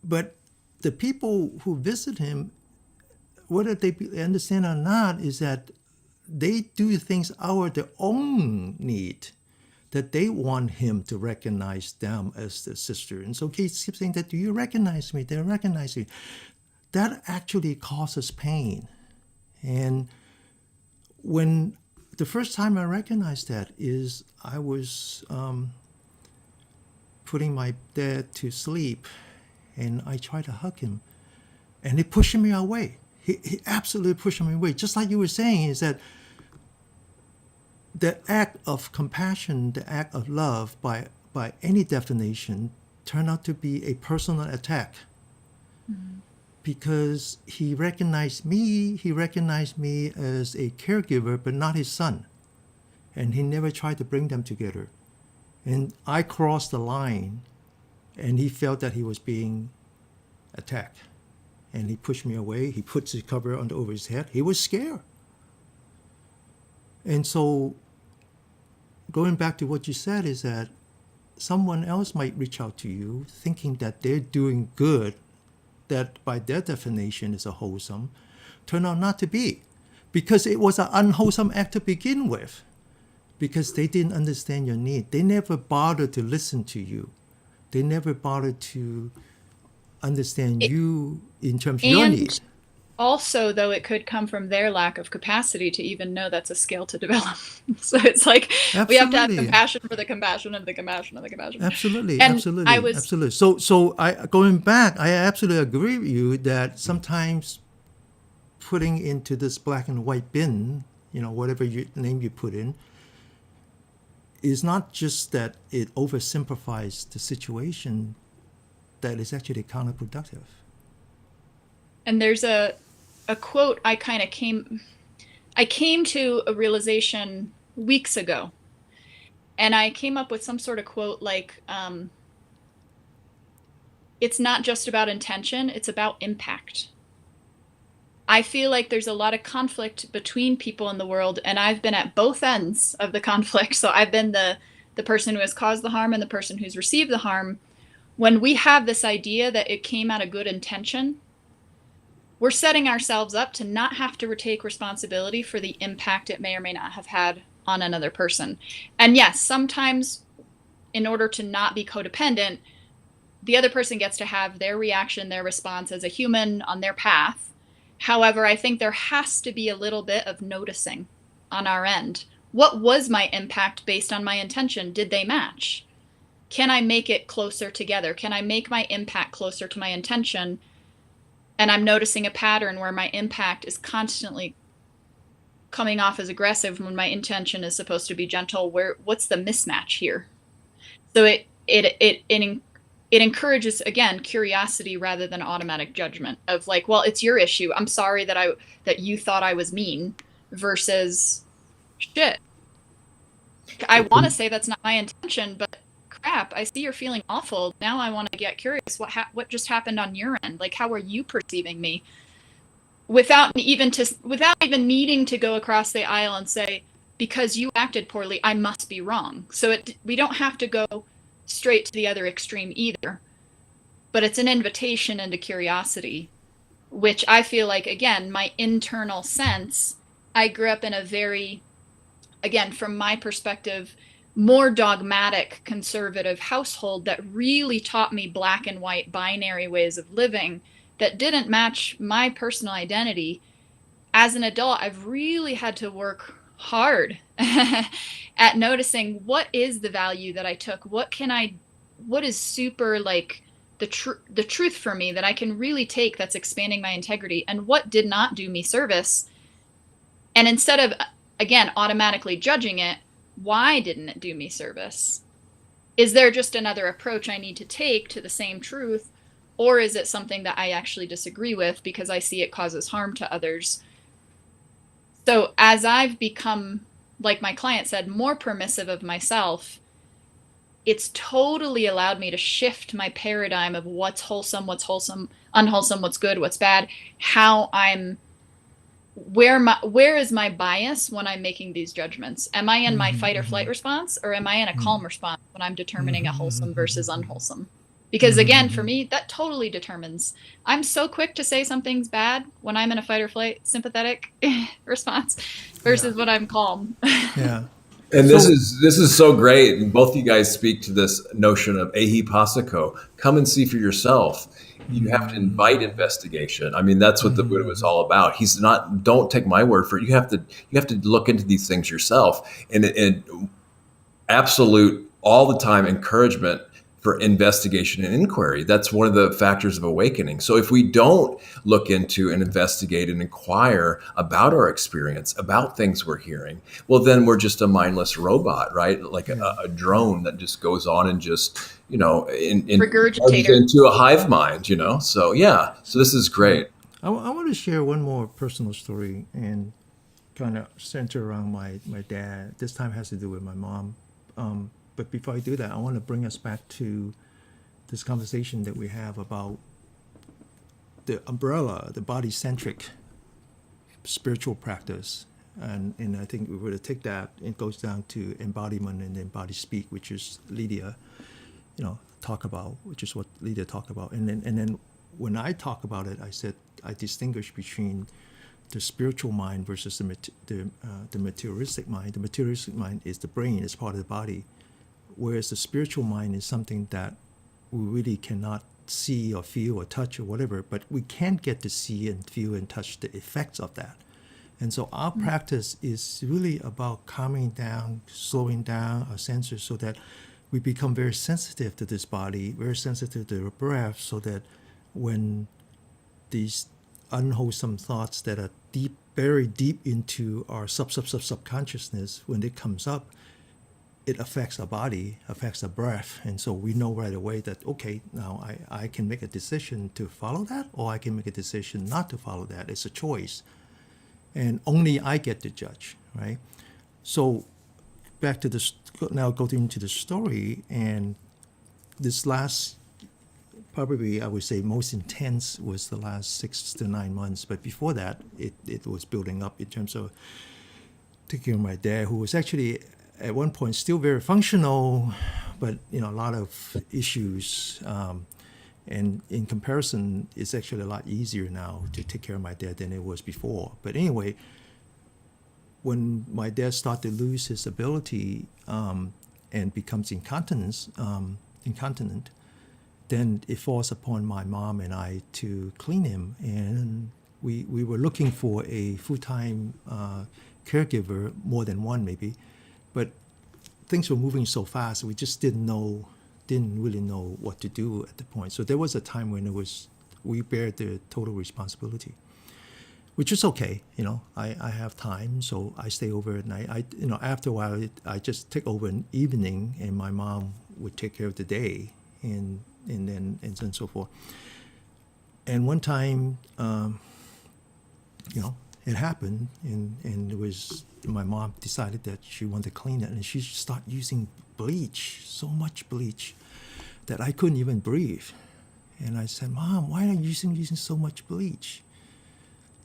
But the people who visit him, whether they understand or not, is that they do things out of their own need, that they want him to recognize them as their sister. And so he keeps saying that, "Do you recognize me? They recognize me." That actually causes pain. And when the first time I recognized that is I was putting my dad to sleep, and I tried to hug him, and he pushed me away. He absolutely pushed me away. Just like you were saying, is that the act of compassion, the act of love, by any definition, turned out to be a personal attack. Mm-hmm. Because he recognized me as a caregiver, but not his son. And he never tried to bring them together. And I crossed the line, and he felt that he was being attacked. And he pushed me away. He puts his cover over his head. He was scared. And so going back to what you said is that someone else might reach out to you thinking that they're doing good, that by their definition is a wholesome, turn out not to be, because it was an unwholesome act to begin with, because they didn't understand your need. They never bothered to listen to you. They never bothered to understand you in terms of your need. Also, though, it could come from their lack of capacity to even know that's a skill to develop. So it's like, Absolutely. We have to have compassion for the compassion of the compassion of the compassion. Absolutely, and absolutely, absolutely. So going back, I absolutely agree with you that sometimes putting into this black and white bin, whatever name you put in, is not just that it oversimplifies the situation, that is actually counterproductive. And there's a quote I came to a realization weeks ago, and I came up with some sort of quote like, it's not just about intention, it's about impact. I feel like there's a lot of conflict between people in the world, and I've been at both ends of the conflict. So I've been the person who has caused the harm and the person who's received the harm. When we have this idea that it came out of good intention, we're setting ourselves up to not have to take responsibility for the impact it may or may not have had on another person. And yes, sometimes in order to not be codependent, the other person gets to have their reaction, their response as a human on their path. However, I think there has to be a little bit of noticing on our end. What was my impact based on my intention? Did they match? Can I make it closer together? Can I make my impact closer to my intention? And I'm noticing a pattern where my impact is constantly coming off as aggressive when my intention is supposed to be gentle. What's the mismatch here? So it encourages, again, curiosity rather than automatic judgment of like, well, it's your issue. I'm sorry that you thought I was mean, versus shit. I want to say that's not my intention, but crap, I see you're feeling awful. Now I want to get curious. What just happened on your end? Like, how are you perceiving me? Without even needing to go across the aisle and say, because you acted poorly, I must be wrong. So we don't have to go straight to the other extreme either. But it's an invitation into curiosity, which I feel like, again, my internal sense, I grew up in a very, again, from my perspective, more dogmatic, conservative household that really taught me black and white binary ways of living that didn't match my personal identity. As an adult, I've really had to work hard at noticing what is the value that I took, what is super like the truth for me that I can really take that's expanding my integrity, and what did not do me service. And instead of, again, automatically judging it, why didn't it do me service? Is there just another approach I need to take to the same truth? Or is it something that I actually disagree with because I see it causes harm to others? So as I've become, like my client said, more permissive of myself, it's totally allowed me to shift my paradigm of what's wholesome, unwholesome, what's good, what's bad, where is my bias when I'm making these judgments? Am I in my fight or flight response, or am I in a calm response when I'm determining a wholesome versus unwholesome? Because again, for me, that totally determines. I'm so quick to say something's bad when I'm in a fight or flight sympathetic response versus when I'm calm. Yeah. And this is so great. And both of you guys speak to this notion of ehi passako. Come and see for yourself. You have to invite investigation. I mean, that's what the Buddha was all about. He's not, don't take my word for it. You have to look into these things yourself. And absolute, all the time encouragement for investigation and inquiry. That's one of the factors of awakening. So if we don't look into and investigate and inquire about our experience, about things we're hearing, well, then we're just a mindless robot, right? Like a drone that just goes on and just, regurgitator into a hive mind, So yeah, so this is great. I want to share one more personal story and kind of center around my dad. This time has to do with my mom. But before I do that, I want to bring us back to this conversation that we have about the umbrella, the body-centric spiritual practice. And I think we were to take that, it goes down to embodiment and embodied speak, which is Lydia, talk about, which is what Lydia talked about. And then when I talk about it, I said I distinguish between the spiritual mind versus the materialistic mind. The materialistic mind is the brain, it's part of the body. Whereas the spiritual mind is something that we really cannot see or feel or touch or whatever, but we can get to see and feel and touch the effects of that. And so our practice is really about calming down, slowing down our senses so that we become very sensitive to this body, very sensitive to the breath, so that when these unwholesome thoughts that are deep, very deep into our subconsciousness, when it comes up, it affects our body, affects our breath. And so we know right away that, okay, now I can make a decision to follow that, or I can make a decision not to follow that. It's a choice. And only I get to judge, right? So back to this, now go into the story. And this last, probably I would say most intense was the last 6 to 9 months. But before that, it was building up in terms of taking care of my dad, who was actually at one point still very functional, but a lot of issues. And in comparison, it's actually a lot easier now to take care of my dad than it was before. But anyway, when my dad started to lose his ability and becomes incontinent, then it falls upon my mom and I to clean him. And we were looking for a full-time caregiver, more than one maybe, but things were moving so fast, we just didn't really know what to do at the point. So there was a time when we bear the total responsibility, which is okay. I have time, so I stay over at night. After a while, I just take over an evening, and my mom would take care of the day, and so forth. And one time, it happened, and it was, my mom decided that she wanted to clean it, and she started using bleach, so much bleach that I couldn't even breathe. And I said, Mom, why are you using so much bleach?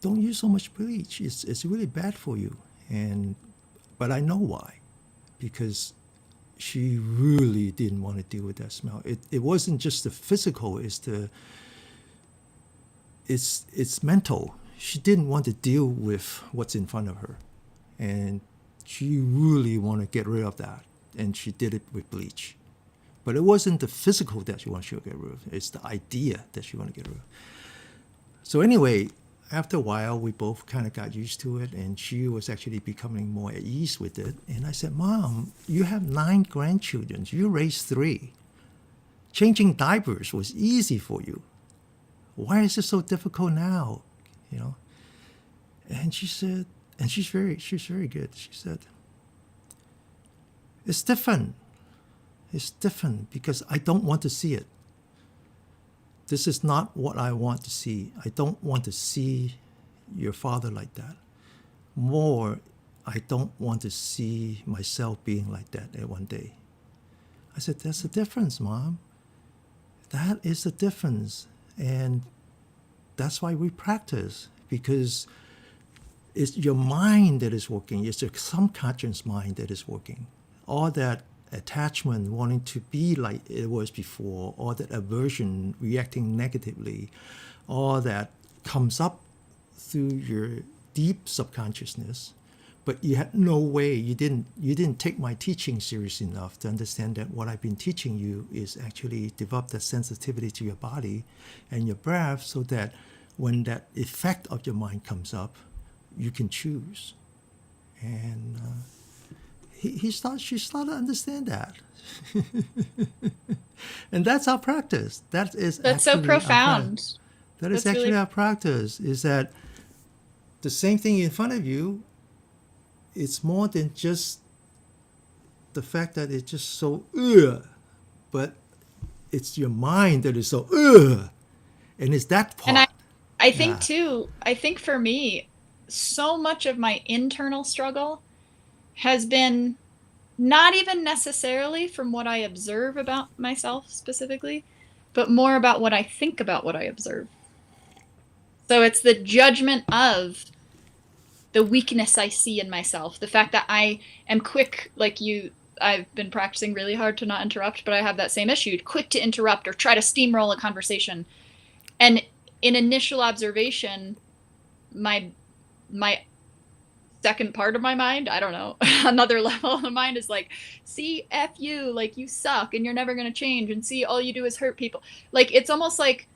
Don't use so much bleach. It's really bad for you. But I know why, because she really didn't want to deal with that smell. It wasn't just the physical, it's mental. She didn't want to deal with what's in front of her. And she really wanted to get rid of that. And she did it with bleach. But it wasn't the physical that she wanted to get rid of. It's the idea that she wanted to get rid of. So anyway, after a while, we both kind of got used to it. And she was actually becoming more at ease with it. And I said, Mom, you have 9 grandchildren. You raised 3. Changing diapers was easy for you. Why is it so difficult now? And she said, and she's very good. She said, it's different. It's different because I don't want to see it. This is not what I want to see. I don't want to see your father like that. More, I don't want to see myself being like that at one day. I said, that's the difference, Mom. That is the difference. And that's why we practice, because it's your mind that is working. It's your subconscious mind that is working. All that attachment, wanting to be like it was before, all that aversion, reacting negatively, all that comes up through your deep subconsciousness. But you had no way, you didn't take my teaching serious enough to understand that what I've been teaching you is actually develop that sensitivity to your body and your breath, so that when that effect of your mind comes up, you can choose. And she started to understand that. And that's our practice. That's so profound. That is actually our practice, is that the same thing in front of you, it's more than just the fact that it's just so but it's your mind that is so and it's that part. And I think too, I think for me, so much of my internal struggle has been not even necessarily from what I observe about myself specifically, but more about what I think about what I observe. So it's the judgment of the weakness I see in myself, the fact that I am quick, like you, I've been practicing really hard to not interrupt, but I have that same issue, quick to interrupt or try to steamroll a conversation. And in initial observation, my second part of my mind, I don't know, another level of the mind is like, see, F you, like you suck and you're never going to change, and see, all you do is hurt people. Like, it's almost like,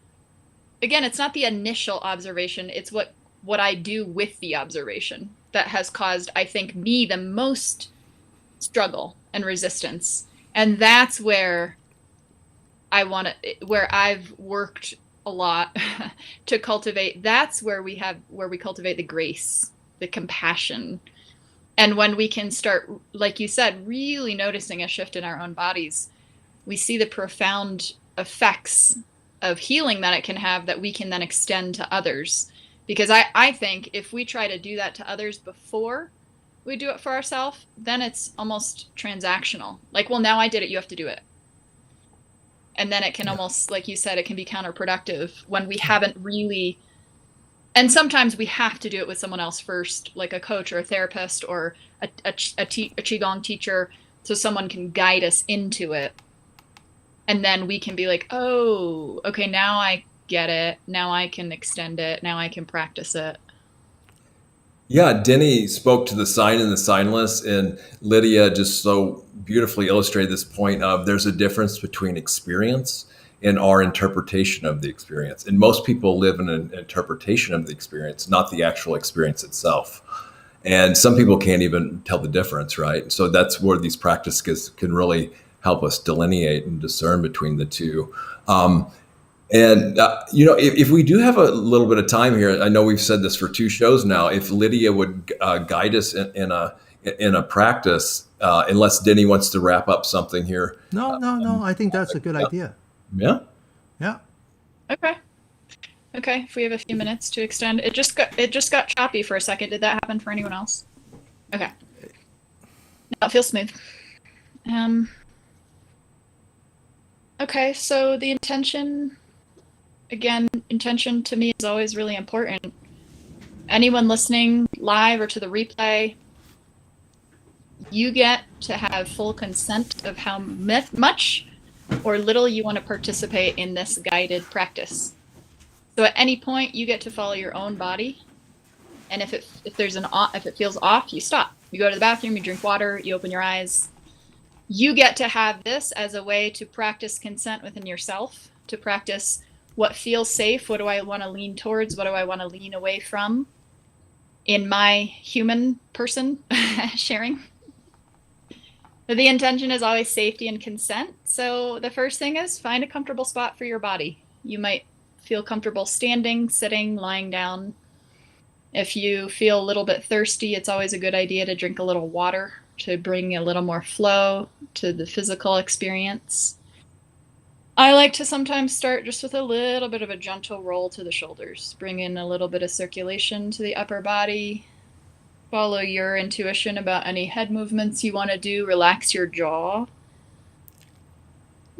again, it's not the initial observation, it's what I do with the observation that has caused, I think, me the most struggle and resistance. And that's where where I've worked a lot to cultivate. That's where we cultivate the grace, the compassion, And when we can start, like you said, really noticing a shift in our own bodies, we see the profound effects of healing that it can have that we can then extend to others. Because I think if we try to do that to others before we do it for ourselves, then it's almost transactional. Like, well, now I did it, you have to do it. And then it can almost, like you said, it can be counterproductive when we haven't really. And sometimes we have to do it with someone else first, like a coach or a therapist or a Qigong teacher, so someone can guide us into it. And then we can be like, oh, okay, now I get it. Now I can extend it. Now I can practice it. Yeah, Denny spoke to the sign and the signless, and Lydia just so beautifully illustrated this point of there's a difference between experience and our interpretation of the experience. And most people live in an interpretation of the experience, not the actual experience itself. And some people can't even tell the difference, right? So that's where these practices can really help us delineate and discern between the two. If we do have a little bit of time here, I know we've said this for 2 shows now. If Lydia would guide us in a practice, unless Denny wants to wrap up something here. No. I think that's a good idea. Yeah. Yeah. Okay. If we have a few minutes to extend, it just got choppy for a second. Did that happen for anyone else? Okay. No, it feels smooth. Okay, so the intention. Again, intention to me is always really important. Anyone listening live or to the replay, you get to have full consent of how much or little you want to participate in this guided practice. So at any point, you get to follow your own body. And if it feels off, you stop. You go to the bathroom, you drink water, you open your eyes. You get to have this as a way to practice consent within yourself, to practice what feels safe. What do I want to lean towards? What do I want to lean away from in my human person sharing? The intention is always safety and consent. So the first thing is find a comfortable spot for your body. You might feel comfortable standing, sitting, lying down. If you feel a little bit thirsty, it's always a good idea to drink a little water to bring a little more flow to the physical experience. I like to sometimes start just with a little bit of a gentle roll to the shoulders. Bring in a little bit of circulation to the upper body. Follow your intuition about any head movements you want to do. Relax your jaw.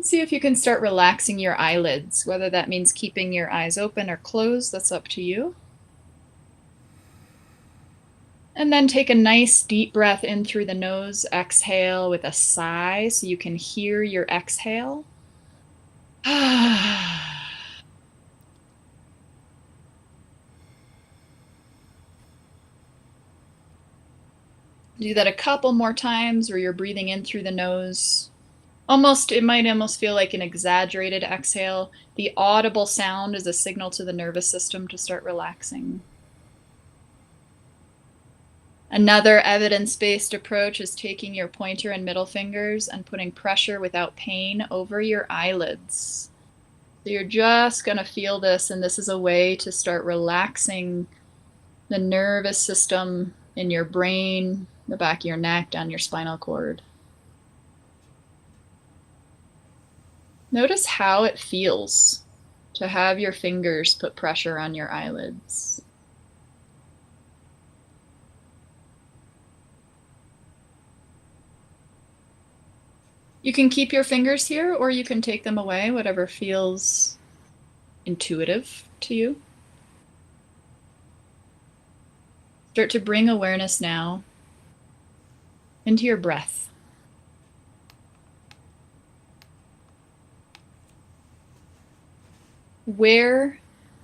See if you can start relaxing your eyelids, whether that means keeping your eyes open or closed. That's up to you. And then take a nice deep breath in through the nose. Exhale with a sigh so you can hear your exhale. Do that a couple more times where you're breathing in through the nose. It might almost feel like an exaggerated exhale. The audible sound is a signal to the nervous system to start relaxing. Another evidence-based approach is taking your pointer and middle fingers and putting pressure without pain over your eyelids. So you're just going to feel this, and this is a way to start relaxing the nervous system in your brain, the back of your neck, down your spinal cord. Notice how it feels to have your fingers put pressure on your eyelids. You can keep your fingers here, or you can take them away, whatever feels intuitive to you. Start to bring awareness now into your breath.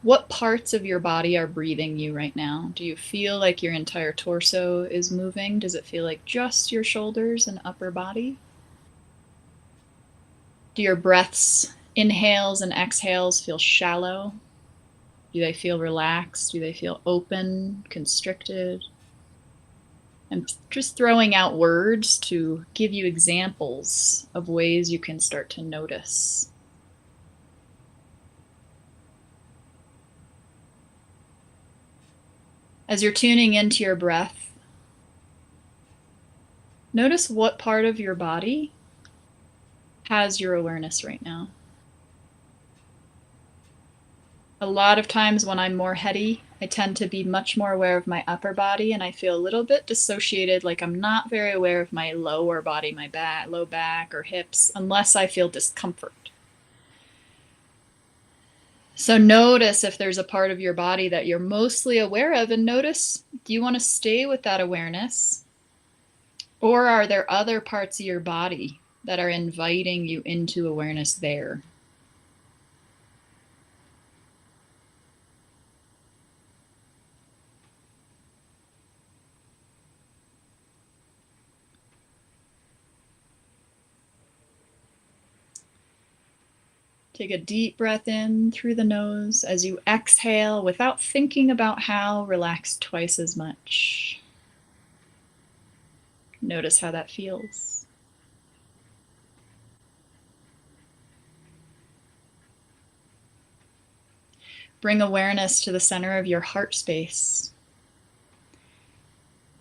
What parts of your body are breathing you right now? Do you feel like your entire torso is moving? Does it feel like just your shoulders and upper body? Do your breaths, inhales and exhales, feel shallow? Do they feel relaxed? Do they feel open, constricted? I'm just throwing out words to give you examples of ways you can start to notice. As you're tuning into your breath, Notice what part of your body has your awareness right now. A lot of times when I'm more heady, I tend to be much more aware of my upper body, and I feel a little bit dissociated, like I'm not very aware of my lower body, my back, low back or hips, unless I feel discomfort. So notice if there's a part of your body that you're mostly aware of, and notice, do you want to stay with that awareness? Or are there other parts of your body that are inviting you into awareness there? Take a deep breath in through the nose. As you exhale, without thinking about how, relax twice as much. Notice how that feels. Bring awareness to the center of your heart space.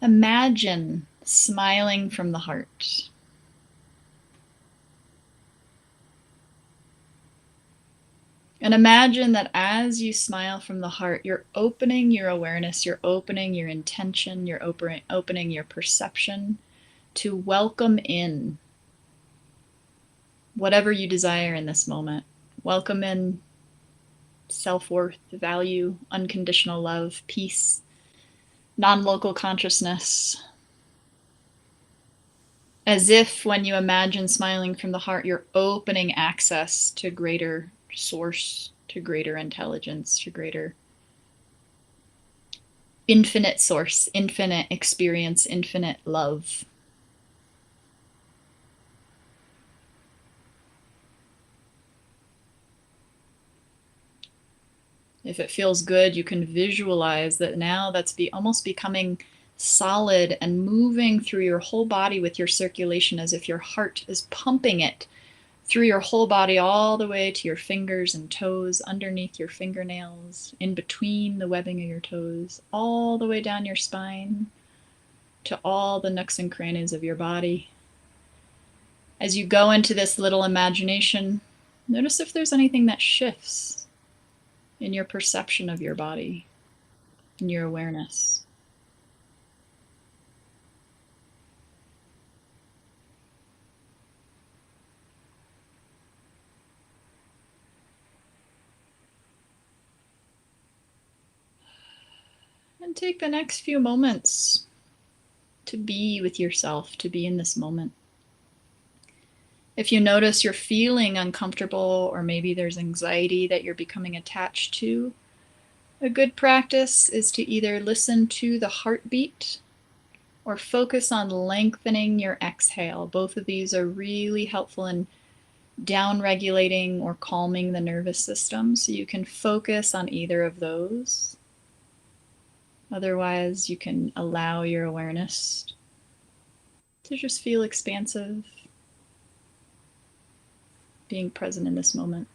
Imagine smiling from the heart. And imagine that as you smile from the heart, you're opening your awareness, you're opening your intention, you're opening your perception to welcome in whatever you desire in this moment. Welcome in self-worth, value, unconditional love, peace, non-local consciousness. As if when you imagine smiling from the heart, you're opening access to greater source, to greater intelligence, to greater infinite source, infinite experience, infinite love. If it feels good, you can visualize that now that's almost becoming solid and moving through your whole body with your circulation, as if your heart is pumping it through your whole body all the way to your fingers and toes, underneath your fingernails, in between the webbing of your toes, all the way down your spine to all the nooks and crannies of your body. As you go into this little imagination, notice if there's anything that shifts in your perception of your body, in your awareness. And take the next few moments to be with yourself, to be in this moment. If you notice you're feeling uncomfortable, or maybe there's anxiety that you're becoming attached to, a good practice is to either listen to the heartbeat or focus on lengthening your exhale. Both of these are really helpful in down-regulating or calming the nervous system, so you can focus on either of those. Otherwise, you can allow your awareness to just feel expansive, being present in this moment.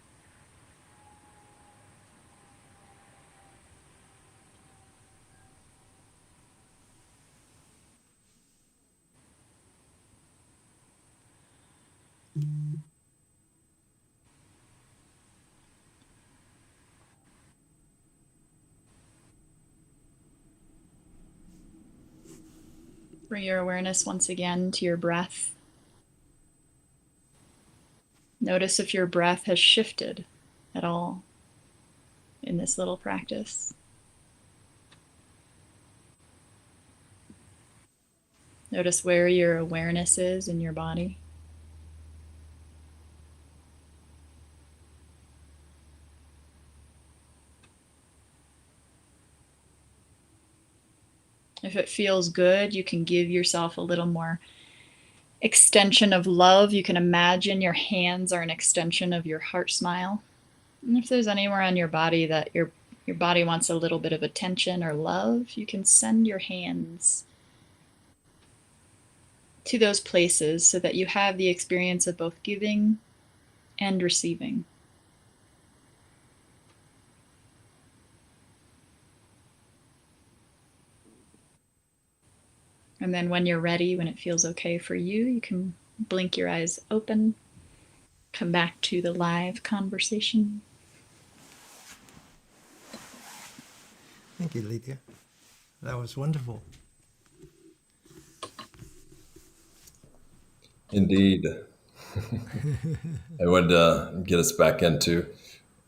Bring your awareness once again to your breath. Notice if your breath has shifted at all in this little practice. Notice where your awareness is in your body. If it feels good, you can give yourself a little more extension of love. You can imagine your hands are an extension of your heart smile. And if there's anywhere on your body that your body wants a little bit of attention or love, you can send your hands to those places so that you have the experience of both giving and receiving. And then when you're ready, when it feels okay for you, you can blink your eyes open, come back to the live conversation. Thank you, Lydia. That was wonderful. Indeed. I wanted to get us back into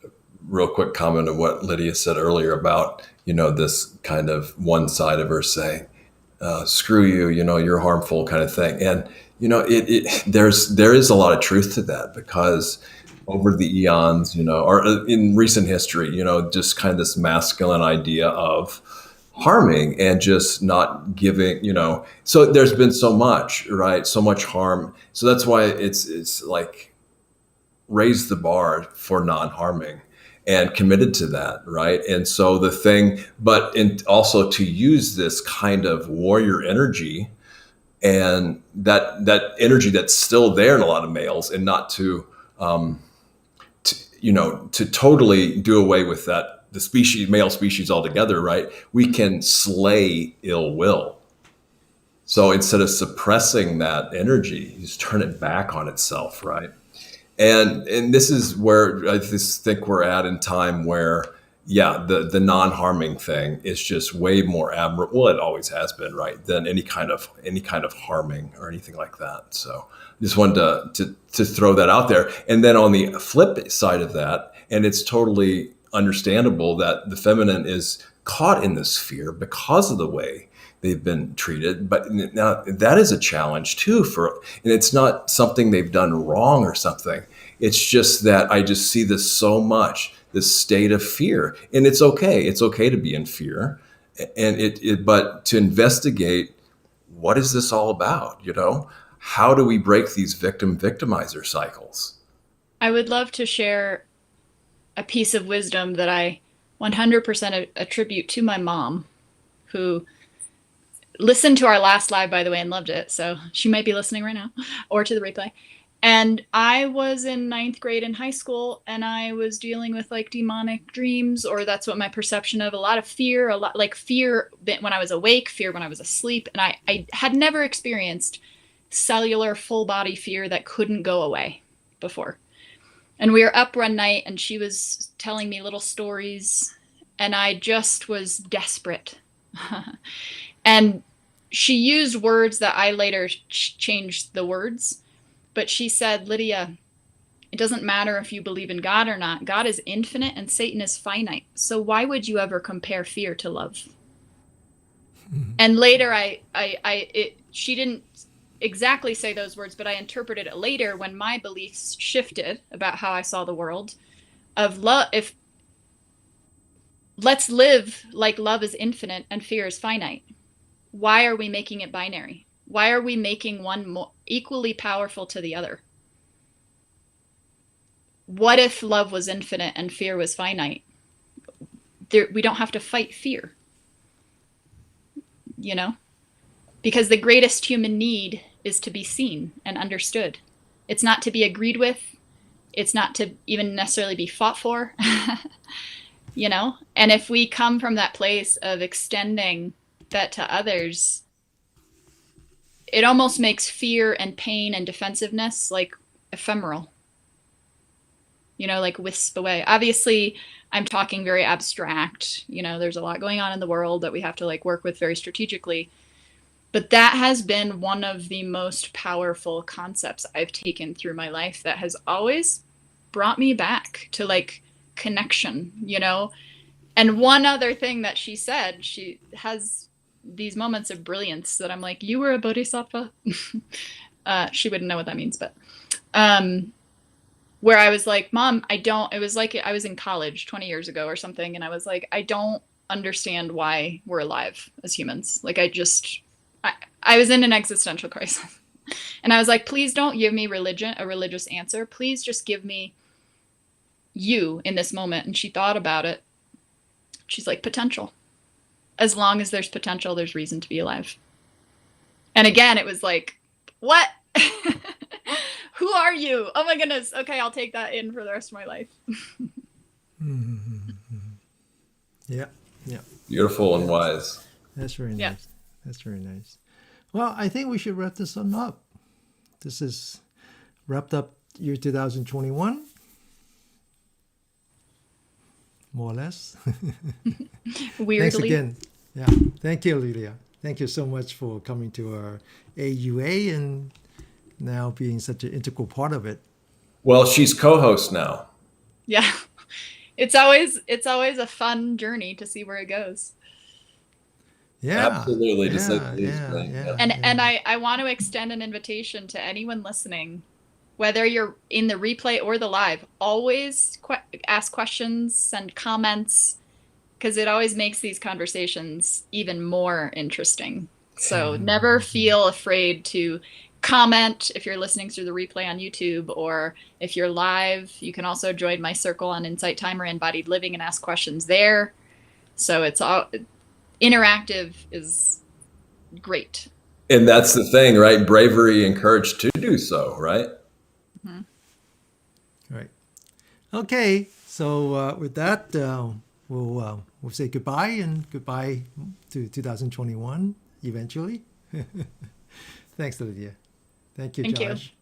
a real quick comment of what Lydia said earlier about, this kind of one side of her saying, screw you, you're harmful kind of thing. And, there is a lot of truth to that, because over the eons, or in recent history, just kind of this masculine idea of harming and just not giving, so there's been so much, right? So much harm. So that's why it's like raise the bar for non-harming and committed to that, right? And so the thing, also to use this kind of warrior energy, and that energy that's still there in a lot of males, and not to totally do away with that, the male species altogether, right? We can slay ill will. So instead of suppressing that energy, you just turn it back on itself, right? And this is where I just think we're at in time where, the non-harming thing is just way more admirable. Well, it always has been, right, than any kind of harming or anything like that. So I just wanted to throw that out there. And then on the flip side of that, and it's totally understandable that the feminine is caught in this fear because of the way they've been treated. But now that is a challenge too, and it's not something they've done wrong or something. It's just that I just see this so much, this state of fear, and it's okay. It's okay to be in fear, and but to investigate, what is this all about? How do we break these victimizer cycles? I would love to share a piece of wisdom that I 100% attribute to my mom, who listened to our last live, by the way, and loved it. So she might be listening right now, or to the replay. And I was in 9th grade in high school, and I was dealing with like demonic dreams, or that's what my perception of, a lot of fear, a lot like fear when I was awake, fear when I was asleep. And I had never experienced cellular full body fear that couldn't go away before. And we were up one night, and she was telling me little stories, and I just was desperate. And she used words that I later changed the words. But she said, Lydia, it doesn't matter if you believe in God or not. God is infinite and Satan is finite. So why would you ever compare fear to love? And later she didn't exactly say those words, but I interpreted it later when my beliefs shifted about how I saw the world of love. Let's live like love is infinite and fear is finite. Why are we making it binary? Why are we making one more equally powerful to the other? What if love was infinite and fear was finite? We don't have to fight fear, because the greatest human need is to be seen and understood. It's not to be agreed with. It's not to even necessarily be fought for, And if we come from that place of extending that to others, it almost makes fear and pain and defensiveness like ephemeral, like wisp away. Obviously, I'm talking very abstract. There's a lot going on in the world that we have to work with very strategically. But that has been one of the most powerful concepts I've taken through my life that has always brought me back to connection, And one other thing that she said, she has these moments of brilliance that I'm like, you were a bodhisattva. She wouldn't know what that means, but where I was like, Mom, it was like I was in college 20 years ago or something, and I was like, I don't understand why we're alive as humans. I was in an existential crisis, and I was like, please don't give me a religious answer. Please just give me you in this moment. And she thought about it. She's like, potential. As long as there's potential, there's reason to be alive. And again, it was like, what? Who are you? Oh my goodness. Okay, I'll take that in for the rest of my life. Yeah. Beautiful and wise. That's very nice. Yeah. That's very nice. Well, I think we should wrap this one up. This is wrapped up year 2021, more or less. Weirdly. Thanks again. Yeah, thank you, Lydia. Thank you so much for coming to our AUA and now being such an integral part of it. Well, she's co-host now. Yeah. It's always a fun journey to see where it goes. Yeah, Absolutely, to say the least. And I want to extend an invitation to anyone listening, whether you're in the replay or the live, always ask questions, send comments, because it always makes these conversations even more interesting. So never feel afraid to comment if you're listening through the replay on YouTube, or if you're live, you can also join my circle on Insight Timer Embodied Living and ask questions there. So it's all interactive is great. And that's the thing, right? Bravery encouraged to do so, right? Mm-hmm. Right. Okay. So with that, we'll say goodbye and goodbye to 2021 eventually. Thanks, Lydia. Thank you, Thank you. Josh.